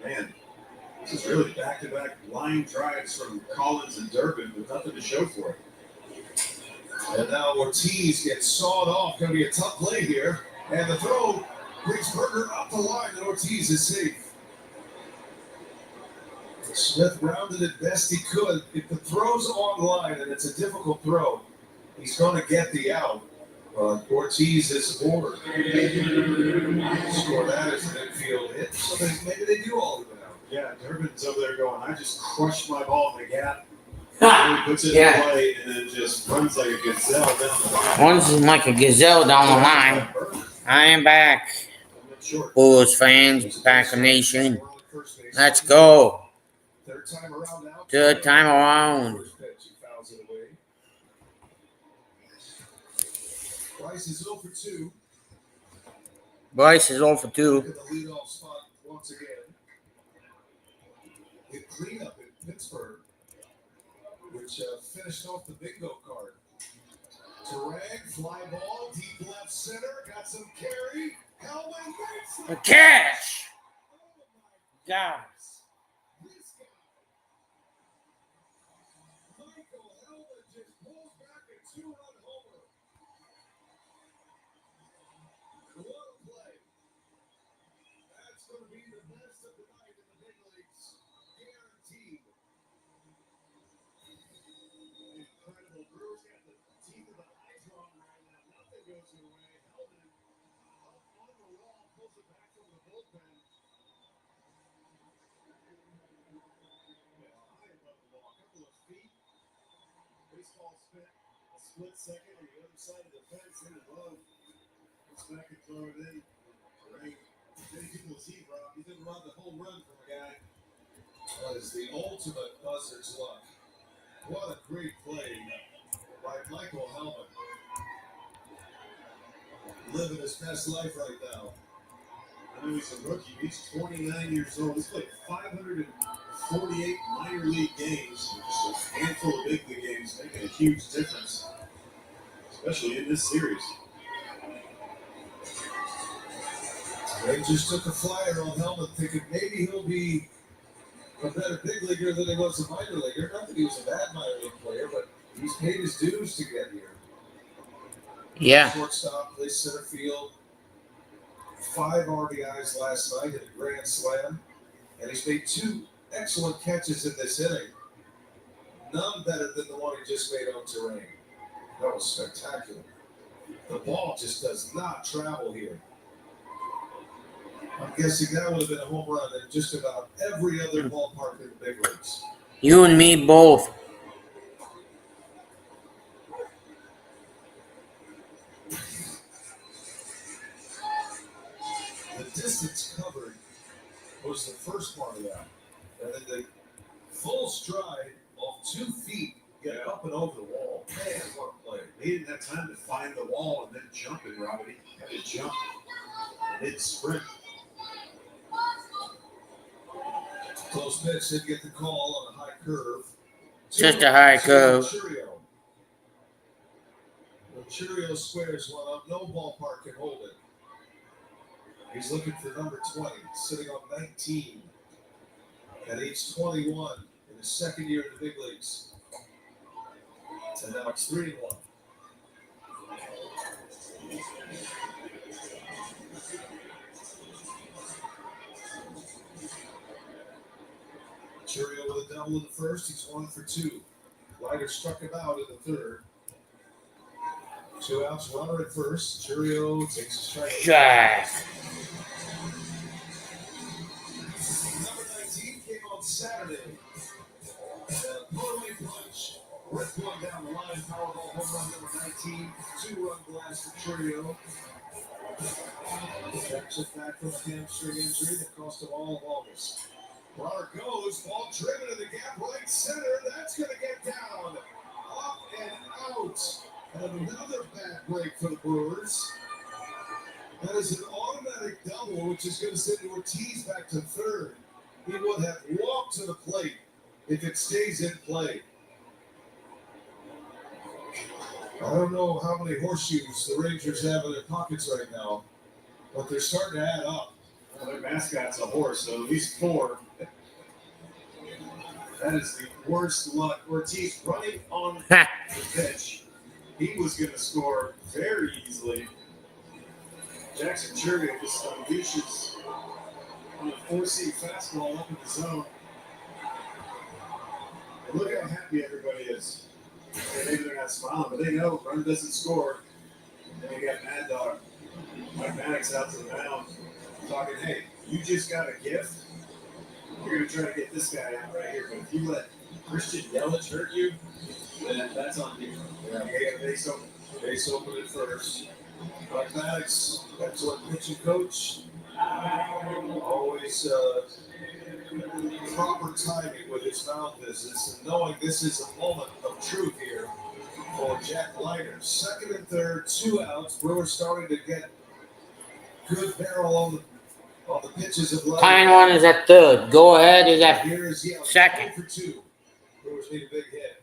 Man, this is really back-to-back line drives from Collins and Durbin with nothing to show for it. And now Ortiz gets sawed off. Going to be a tough play here. And the throw brings Berger up the line, and Ortiz is safe. Smith rounded it best he could. If the throw's on line, and it's a difficult throw, he's going to get the out. Ortiz is forward. Score that as an infield hit. So maybe they do all of it out. Yeah, Durbin's over there going, I just crushed my ball in the gap. And he puts it in play and then just runs like a gazelle down the line. Runs like a gazelle down the line. I am back. Bulls fans, Packer Nation. Let's go. Third time around. Bryce is 0 for 2. Bryce is 0 for 2. Look at the leadoff spot once again. The cleanup in Pittsburgh, which finished off the bingo card. Terang, fly ball, deep left center, got some carry. Hellman makes The catch! God. Michael Hellman just pulls back a 2-run homer. What a play. That's going to be the best of the night in the big leagues. Guaranteed. Incredible. Brewers got the teeth of the eyes wrong right now. Nothing goes their way. Hellman up on the wall, pulls it back from the bullpen. Yeah, high above the ball. A couple of feet. Baseball spent a split second on the other side of the fence, hit it low. Gets back and throw it in. Right. Many people see Rob. He didn't run the whole run from a guy. That is the ultimate buzzer's luck. What a great play by Michael Helmet. Living his best life right now. I know he's a rookie. He's 29 years old. He's played 548 minor league games. Just a handful of big league games, making a huge difference, especially in this series. Rangers took a flyer on Helmet, thinking maybe he'll be a better big leaguer than he was a minor leaguer. Not that he was a bad minor league player, but he's paid his dues to get here. Yeah. Shortstop, plays center field. 5 RBIs last night in a grand slam, and he's made 2 excellent catches in this inning. None better than the one he just made on terrain. That was spectacular. The ball just does not travel here. I'm guessing that would have been a home run in just about every other ballpark in the big leagues. You and me both. The distance covered was the first part of that. And then the full stride off 2 feet, get up and over the wall. Man, what a play. He didn't have time to find the wall and then jump it, Robbie. He had to jump mid-sprint. Close pitch, didn't get the call on a high curve. Just a high curve. Churio squares one up. No ballpark can hold it. He's looking for number 20, sitting on 19 at age 21 in his second year in the big leagues. And now it's 3-1. Churio with a double in the first. He's 1 for 2. Leiter struck him out in the third. 2 outs, runner at first. Churio takes a strike. Number 19 came on Saturday. Put-away punch. Ripped one down the line. Powerball home run number 19. 2-run blast for Churio. Jackson back from a hamstring injury that cost him all of August. Runner goes, ball driven in the gap, right center. That's going to get down. Up and out. And another bad break for the Brewers. That is an automatic double, which is going to send Ortiz back to third. He would have walked to the plate if it stays in play. I don't know how many horseshoes the Rangers have in their pockets right now, but they're starting to add up. Well, their mascot's a horse, so at least 4. That is the worst luck. Ortiz running on the pitch. He was going to score very easily. Jackson Churio just unleashes on a 4-seam fastball up in the zone. And look how happy everybody is. And maybe they're not smiling, but they know run doesn't score. And then you got Mad Dog. Mike Maddox out to the mound talking, hey, you just got a gift. You're going to try to get this guy out right here. But if you let Christian Yelich hurt you, then that's on you. Yeah, base open at first. Mike Maddox, excellent pitching coach. Always proper timing with his mound visits and knowing this is a moment of truth here for Jack Leiter. Second and third, 2 outs. Brewers starting to get good barrel on the pitches of Leiter. Pine one is at third. Go ahead is at second. For 2. Brewers need a big hit.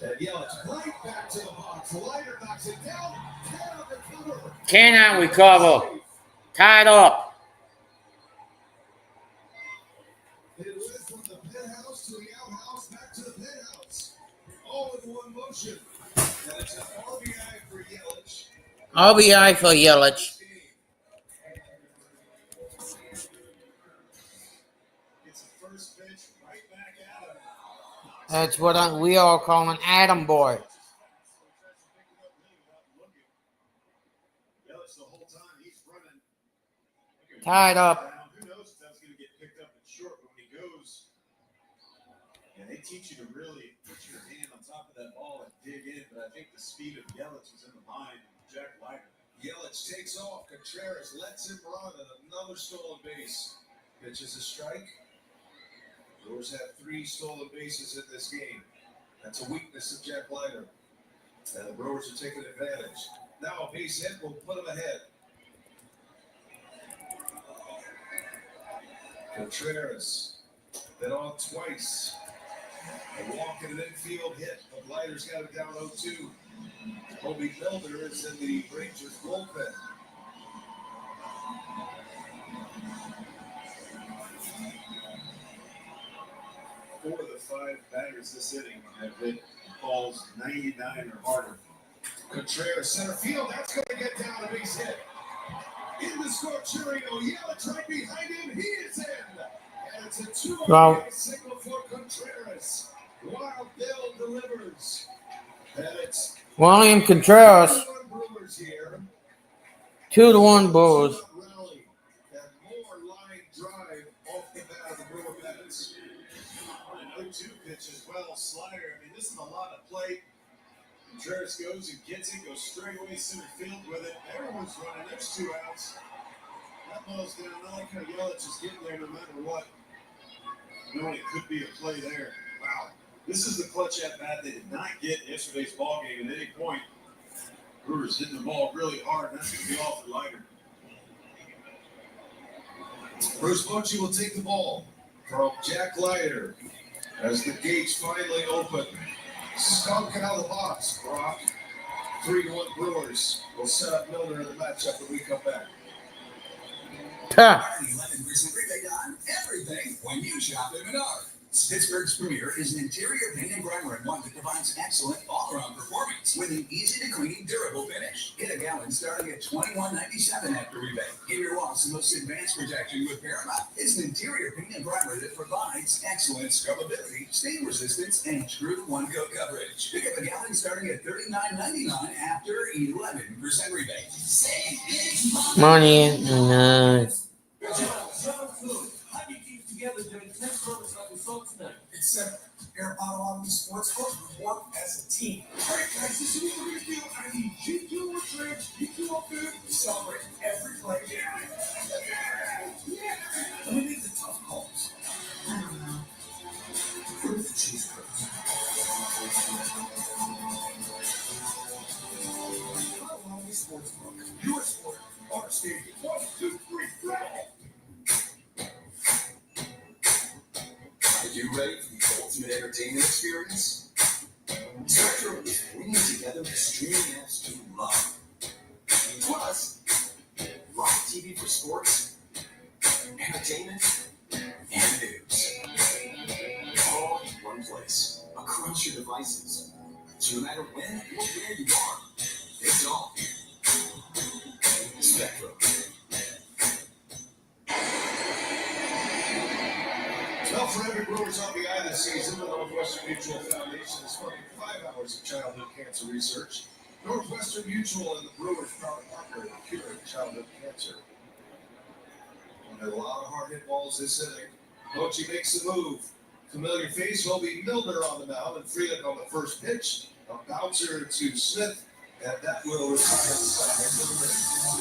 And Yelich right back to the box. Leiter knocks it down. Cannot recover. Tied up. It went from the penthouse to the outhouse, back to the penthouse. All in one motion. And it's an RBI for Yelich. RBI for Yelich. Gets the first pitch right back at him. That's what we all call an Atom boy. Yelich the whole time he's running. Tied up. Who knows if that's going to get picked up in short, but when he goes, and they teach you to really put your hand on top of that ball and dig in. But I think the speed of Yelich was in the mind of Jack Leiter. Yelich takes off. Contreras lets him run, and another stolen base. Pitches a strike. Brewers have 3 stolen bases in this game. That's a weakness of Jack Leiter. And the Brewers are taking advantage. Now a base hit will put them ahead. Contreras been on twice. A walk and an infield hit, but Leiter's got it down 0-2. Kobe Milner is in the Rangers bullpen. Four of the 5 batters this inning have hit balls 99 or harder. Contreras center field, that's going to get down a base hit. In the score, Chirino, Yelich right behind him, he is in. And it's a 2-0 signal for Contreras. Wild Bill delivers. And it's William Contreras. 2-1 Brewers. Rally. And more line drive off the bat of the Brewer bats. An 0-2 pitch as well, slider. I mean, this is a lot of play. Contreras goes and gets it, goes straight away center field with it. Everyone's running. There's 2 outs. That ball's down. I like how Yelich is getting there no matter what. Knowing it could be a play there. Wow. This is the clutch at bat they did not get in yesterday's ball game at any point. Brewers hitting the ball really hard, and that's going to be off the Leiter. Bruce Bochy will take the ball from Jack Leiter as the gates finally open. Skunk out of the box, Brock. 3-1 Brewers will set up Milner in the matchup when we come back. 11% rebate on everything when you shop at Menard. Pittsburgh's Premier is an interior paint and primer in one that provides excellent all-around performance with an easy-to-clean, durable finish. Get a gallon starting at $21.97 after rebate. Give your walls the most advanced protection with Paramount. It's an interior paint and primer that provides excellent scrubbability, stain resistance, and true one-coat coverage. Pick up a gallon starting at $39.99 after 11% rebate. Save big Money. How do you keep together during tense moments like we saw tonight? It's simple. Air Bottle Auto Sportsbook work as a team. All right, guys, this is what we're going to do. I need GQ on trips, GQ on food, celebrate every play. Yeah. Let me make the tough calls. I don't know. Prove the cheese curds. Bottle Auto Sportsbook. Your sport, our stadium. 1, 2, 3, go! Are you ready for the ultimate entertainment experience? Spectrum is bringing together the streaming apps you love. Plus, live TV for sports, entertainment, and news. All in one place, across your devices. So no matter when or where you are, it's on. Spectrum. Well, for every Brewers RBI this season, the Northwestern Mutual Foundation is funding 5 hours of childhood cancer research. Northwestern Mutual and the Brewers proud partner in curing childhood cancer. And a lot of hard hit balls this inning. Bochy makes the move. Familiar face will be Milner on the mound and Freeland on the first pitch. A bouncer to Smith, and that will retire the second.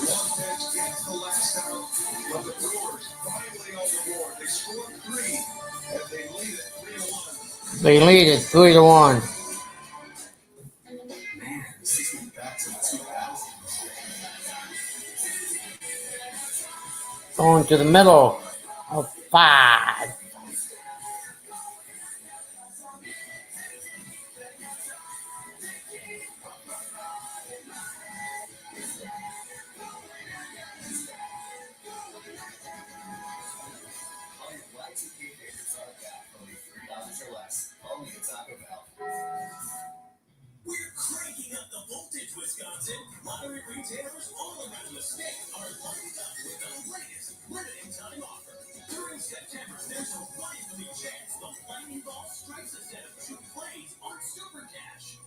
One pitch gets the last out, but the Brewers finally on the board. They scored 3, and they lead it 3-1. They lead it 3-1. Man, this takes me back to the 2000s. Going to the middle of 5. We're cranking up the voltage, Wisconsin. Lottery retailers all around the state are lined up with the latest limited time offer. During September, there's a widely chance the lightning ball strikes a set of 2 plays on Super Cash.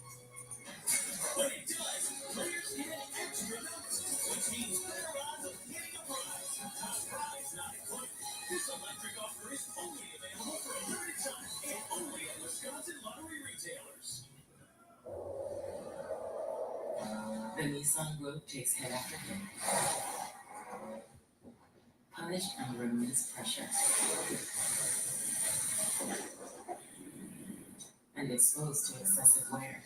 When it does, players get an extra bonus, which means better odds of getting a prize. Top prize not included. This electric offer is only available for a limited time and only at Wisconsin lottery retailers. The Nissan Rogue takes head after him. Punished under immense pressure. and exposed to excessive wear.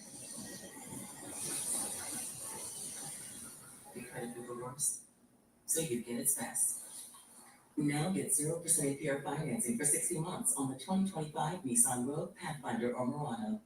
Be credit Brewers, so you get its best. Now get 0% APR financing for 60 months on the 2025 Nissan Rogue, Pathfinder, or Murano.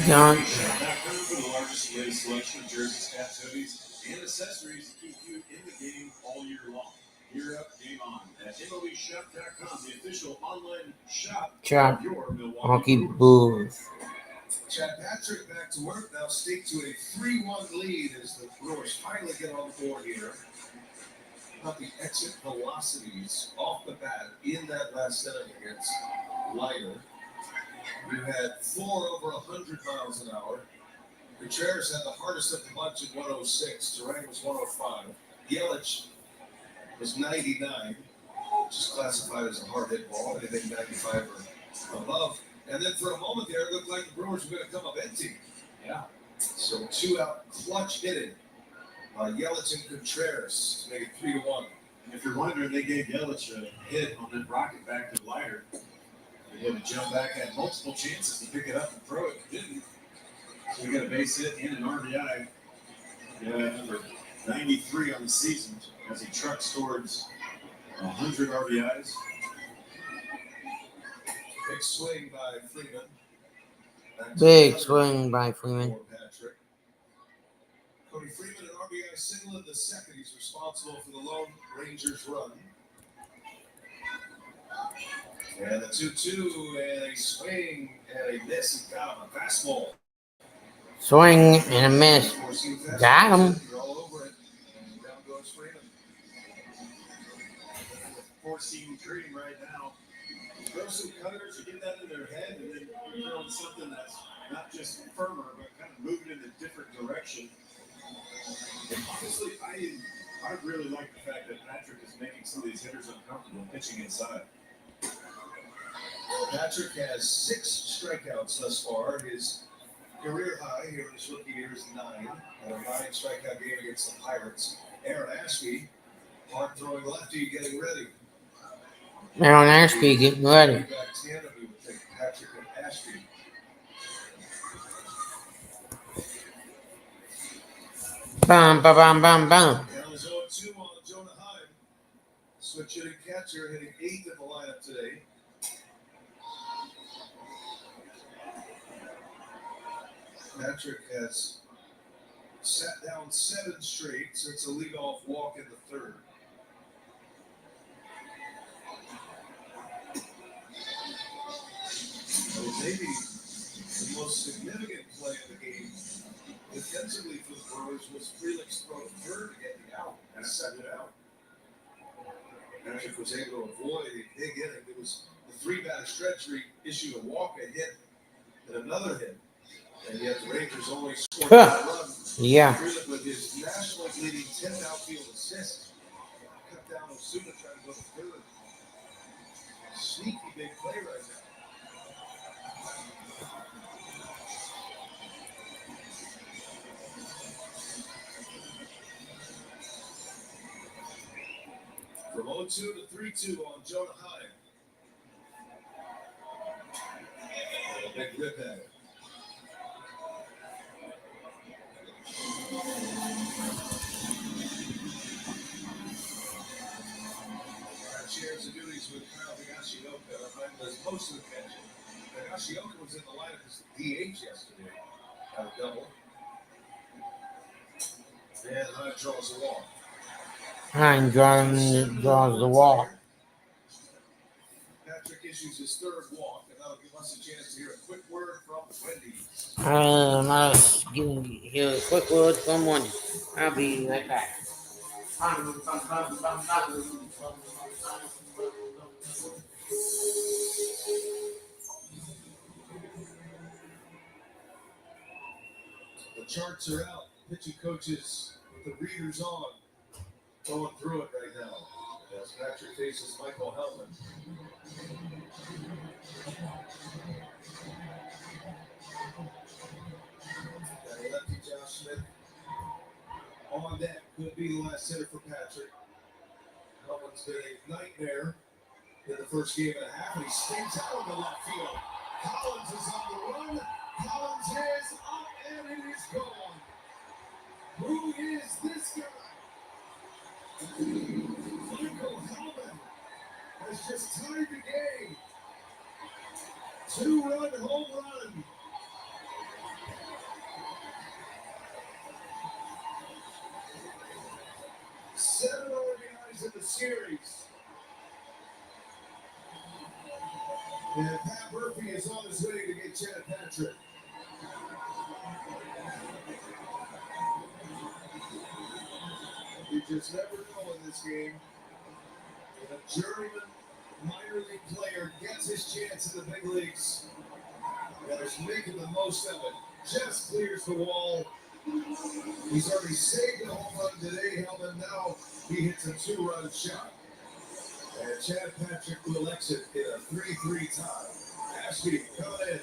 Done. For the largest latest selection of jerseys, hats, hoodies, and accessories to keep you in the game all year long. Gear up, game on at MLBshop.com, the official online shop of your Milwaukee Brewers. Chad Patrick back to work now, stick to a 3-1 lead as the Brewers finally get on the board here. About the exit velocities off the bat in that last inning against Leiter. You had 4 over 100 miles an hour. Contreras had the hardest of the bunch at 106. Durang was 105. Yelich was 99, which is classified as a hard hit ball. Anything 95 or above. And then for a moment there, it looked like the Brewers were going to come up empty. Yeah. So 2-out clutch hitting by Yelich and Contreras to make it 3-1. And if you're wondering, they gave Yelich a hit on that rocket back to Leiter. He had to jump back, had multiple chances to pick it up and throw it. Didn't. So we got a base hit and an RBI. Yeah, number 93 on the season as he trucks towards 100 RBIs. Big swing by Freeman. Big swing by Freeman. Patrick. Cody Freeman, an RBI single in the second. He's responsible for the lone Rangers run. And the 2-2 and a swing and a miss. He got him a fastball. Swing and a miss. Got him. You're all over it. And down goes Freeman. Four-seam cream right now. Throw some cutters, you get that in their head, and then you're throwing something that's not just firmer, but kind of moving in a different direction. And honestly, I really like the fact that Patrick is making some of these hitters uncomfortable pitching inside. Patrick has 6 strikeouts thus far. His career high here in his rookie year is 9. And a 9 strikeout game against the Pirates. Aaron Ashby, hard throwing lefty, getting ready. Aaron Ashby getting ready. Back tandem, we would think Patrick and Ashby. Bum, ba, bum, bum, bum. Down is 0-2 on Jonah Heim. Switch hitting catcher, hitting 8th in the lineup today. Patrick has sat down 7 straight since a leadoff walk in the 3rd. Maybe the most significant play of the game defensively for the Brewers was Frelick's throw to third to get the out and set it out. Patrick was able to avoid a big inning. It was the 3-batter stretch where he issued a walk, a hit, and another hit. And yet the Rangers only scored 1 run. Yeah. Frelick with his Nationals leading 10 outfield assists. Cut down Osuna trying to go to third. Sneaky big play right now. From 0-2 to 3-2 on Jonah Heim. A big rip at it. Shares the duties with Kyle Higashioka. Heim does most of the catching. Higashioka was in the lineup as the DH yesterday. Had a double. And Heim draws a walk. Heim draws the walk. Patrick issues his 3rd walk, and that'll give us a chance to hear a quick word from Wendy's. Let's hear a quick word from Wendy. I'll be right back. The charts are out. Pitching coaches with the readers on. Going through it right now. as Patrick faces Michael Hellman. Got a lefty Josh Smith on deck. Could be the last hitter for Patrick. Hellman's been a nightmare in the first game and a half, and he spins out in the left field. Collins is on the run. Collins is up, and it is gone. Who is this guy? Michael Hellman has just tied the game. 2-run home run. Seven RBIs in the series. And Pat Murphy is on his way to get Chad Patrick. You just never know in this game when a journeyman minor league player gets his chance in the big leagues and is making the most of it. Just clears the wall. He's already saved a home run today. Hellman now he hits a 2-run shot. And Chad Patrick will exit in a 3-3 tie. Ashby coming in.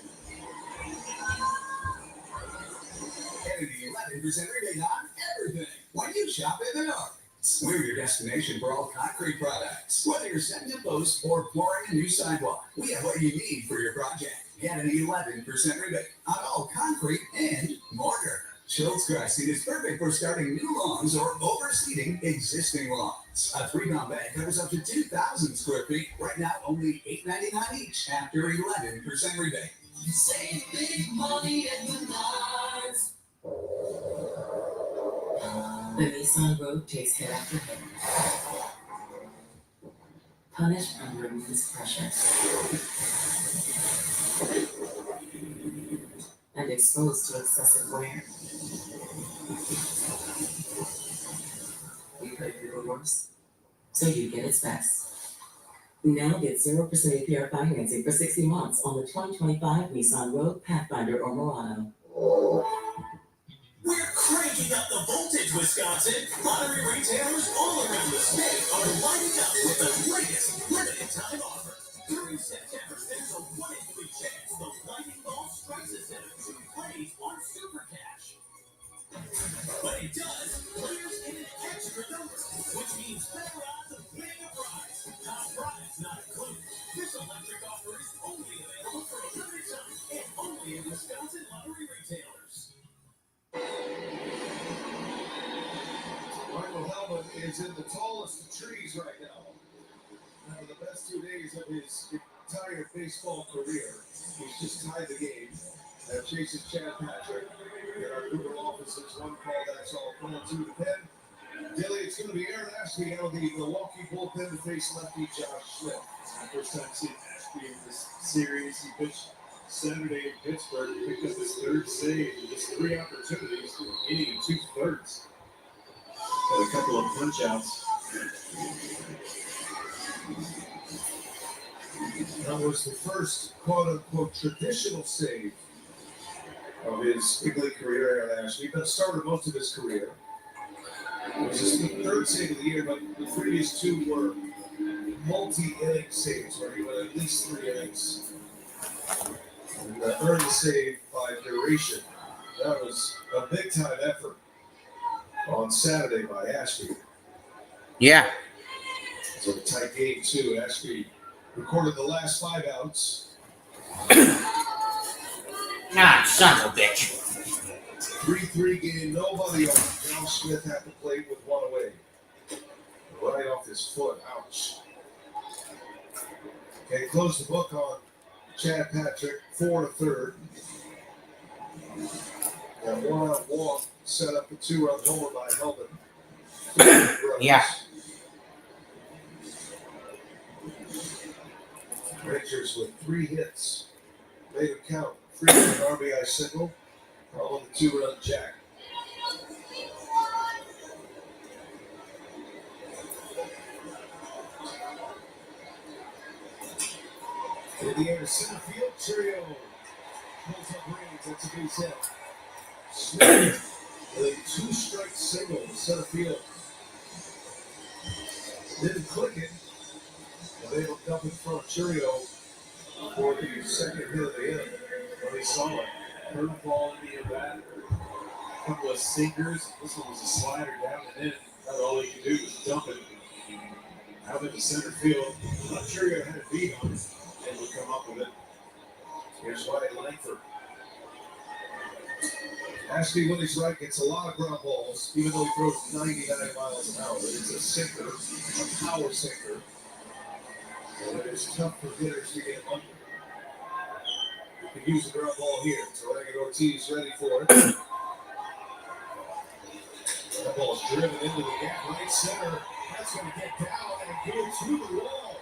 Kennedy 11% rebate on everything when you shop at Menards. We're your destination for all concrete products. Whether you're setting a post or pouring a new sidewalk, we have what you need for your project. Get an 11% rebate on all concrete and mortar. Schultz Grass Seed is perfect for starting new lawns or overseeding existing lawns. A 3-pound bag covers up to 2,000 square feet. Right now, only $8.99 each after 11% rebate. Save big money at Menards. The Nissan Rogue takes hit after hit. Punished under immense pressure. And exposed to excessive wear. You could do worse, so you get its best. Now get 0% APR financing for 60 months on the 2025 Nissan Rogue, Pathfinder, or Murano. We're cranking up the voltage, Wisconsin. Lottery retailers all around the state are lighting up with the latest limited time offer. During September, there's a 1 in 3 chance the lightning ball strikes us at 2 plays on Super Cash. When it does, players get an extra number, which means better odds of winning a prize. Top prize not included. This electric offer is only available for a limited time and only in Wisconsin lottery retailers. Michael Hellman is in the tallest of trees right now. One of the best 2 days of his entire baseball career. He's just tied the game. That chases Chad Patrick. In our Google offices, one call, that's all. Going to the pen. Dilly, it's going to be Aaron Ashby out of the Milwaukee bullpen to face lefty Josh Smith. It's my first time seeing Ashby in this series. He pitched Saturday in Pittsburgh. He picked up his 3rd save in just 3 opportunities, inning and 2/3. Had a couple of punch outs. That was the first quote-unquote traditional save of his big league career, Aaron Ashby. He's been a starter most of his career. It was his 3rd save of the year, but the previous 2 were multi-inning saves, where he went at least 3 innings. And earned the save by duration. That was a big-time effort on Saturday by Ashby. Yeah. So a tight game, too. Ashby recorded the last 5 outs. Nah, son of a bitch. 3-3 game, nobody on. Now Smith had to play with 1 away. Right off his foot, ouch. Okay, close the book on Chad Patrick, 4 to 3rd. Got 1-out walk, set up a 2-run homer by Hellman. Yeah. Rangers with 3 hits. Made him count. 3-run RBI single. On the 2-run jack. Indiana center field trio. Pulls up range. That's a base hit. Smith with a 2-strike single to center field. Didn't click it. But able to come in front of Churio for the second hit of the inning. When he saw it, curveball in the bat, a couple of sinkers. This one was a slider down and in. That's all he could do was dump it out into center field. Not sure he had a beat on it and would come up with it. Here's Wyatt Langford. Ashby, when he's right, gets a lot of ground balls, even though he throws 99 miles an hour. It's a sinker, a power sinker. And it is tough for hitters to get under. You can use the ground ball here. So Reagan Ortiz ready for it. That ball is driven into the gap, right center. That's going to get down and go to the wall.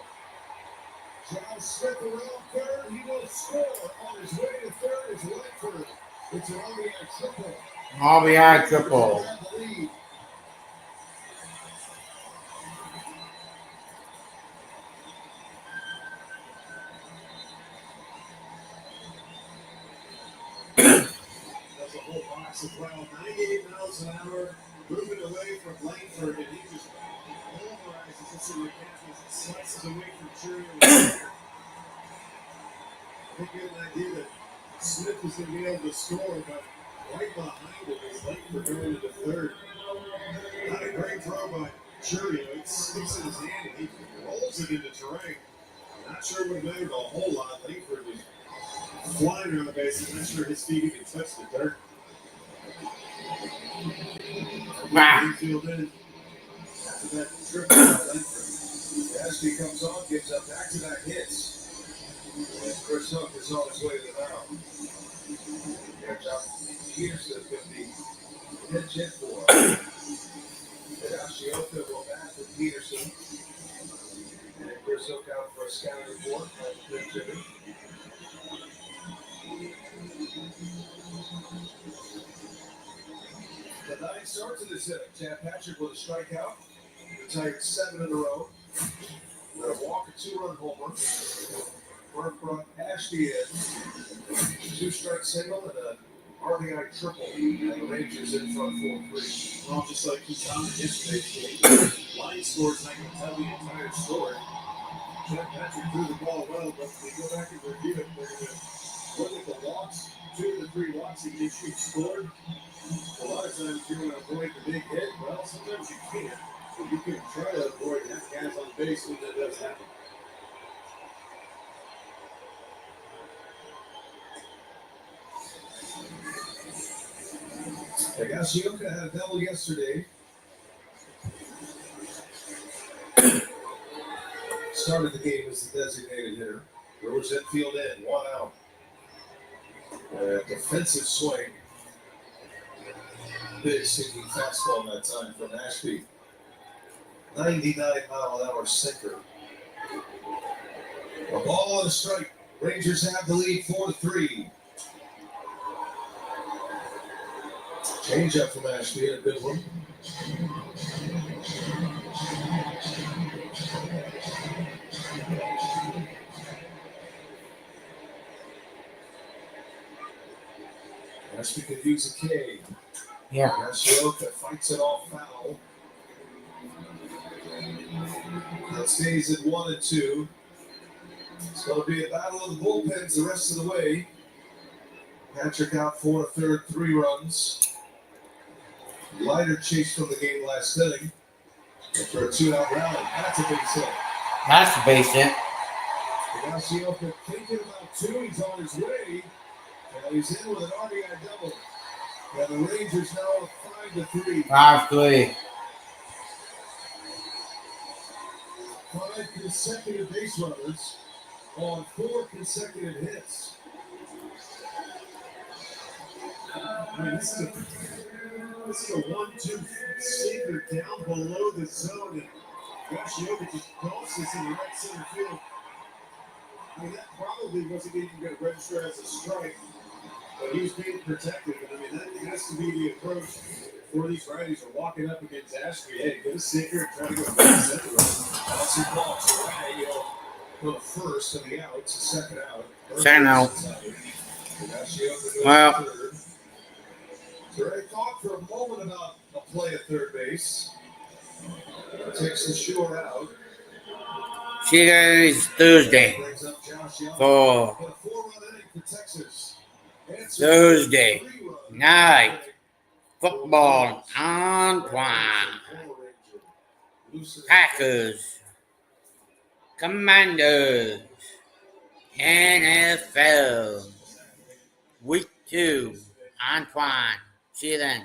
John Smith around third. He will score on his way to third. Is Langford. It's an RBI triple. RBI triple. That's a whole box of 98 miles an hour, moving away from Langford, and he just pulverizes this in the catch as it slices away from Churio. I think you have an idea that Smith was going to be able to score, but right behind him is Langford going into third. Not a great throw by Churio. It sticks in his hand and he rolls it into terrain. Not sure it would have mattered a whole lot. Langford was flying around the base. I'm not sure his feet even touched the dirt. Infield in. After that triple by Langford. Ashby comes on, gives up back-to-back hits. And Chris Hook is on his way to the mound. John Peterson could be pitch hit for him. And Ashioka will back with Peterson. And Chris Hook out for a scouting report. Pitch hitter. The 9 starts in this inning. Chad Patrick with a strikeout. Retired 7 in a row. A walk, a 2-run homer. Mark brought Ashby in. 2-strike single and an RBI triple. And the Rangers in front 4-3. Well, just like he commented yesterday, line scores not going to tell the entire story. Chad Patrick threw the ball well, but when you go back and review it, they're going to look at the walks. 2 of the 3 walks that you scored. A lot of times you want to avoid the big hit. Well, sometimes you can't. But you can try to avoid and have guys on base when that does happen. Higashioka had a double yesterday. Started the game as the designated hitter. Brewers infield in, 1 out. Defensive swing. Big sinking fastball that time from Ashby. 99-mile-an-hour sinker. A ball and a strike. Rangers have the lead 4-3. Change up from Ashby, a good one. Ashby could use a K. Yeah. Ashioka fights it off foul. That stays at 1 and 2. It's going to be a battle of the bullpens the rest of the way. Patrick out for a third, 3 runs. Leiter chased from the game last inning. For a 2-out rally. That's a base hit. That's a base hit. Higashioka thinking about 2. He's on his way. And he's in with an RBI double. And the Rangers now up 5-3. 5-3. 5 consecutive base runners on 4 consecutive hits. I mean, this is a 1-2 sinker down below the zone, and Higashioka just crosses in the right center field. I mean, that probably wasn't even going to register as a strike, but he was being protected. And I mean, that has to be the approach for these righties are walking up against Ashby. Hey, get a sinker and try to go to the center. Bouncing ball to right, go to first and the outs, second out. Second out. Well. So I thought for a moment about a play at third base. Takes the short out. See you guys Thursday for Thursday night football Antoine. Packers, Commanders, NFL, Week 2, Antoine. See you then.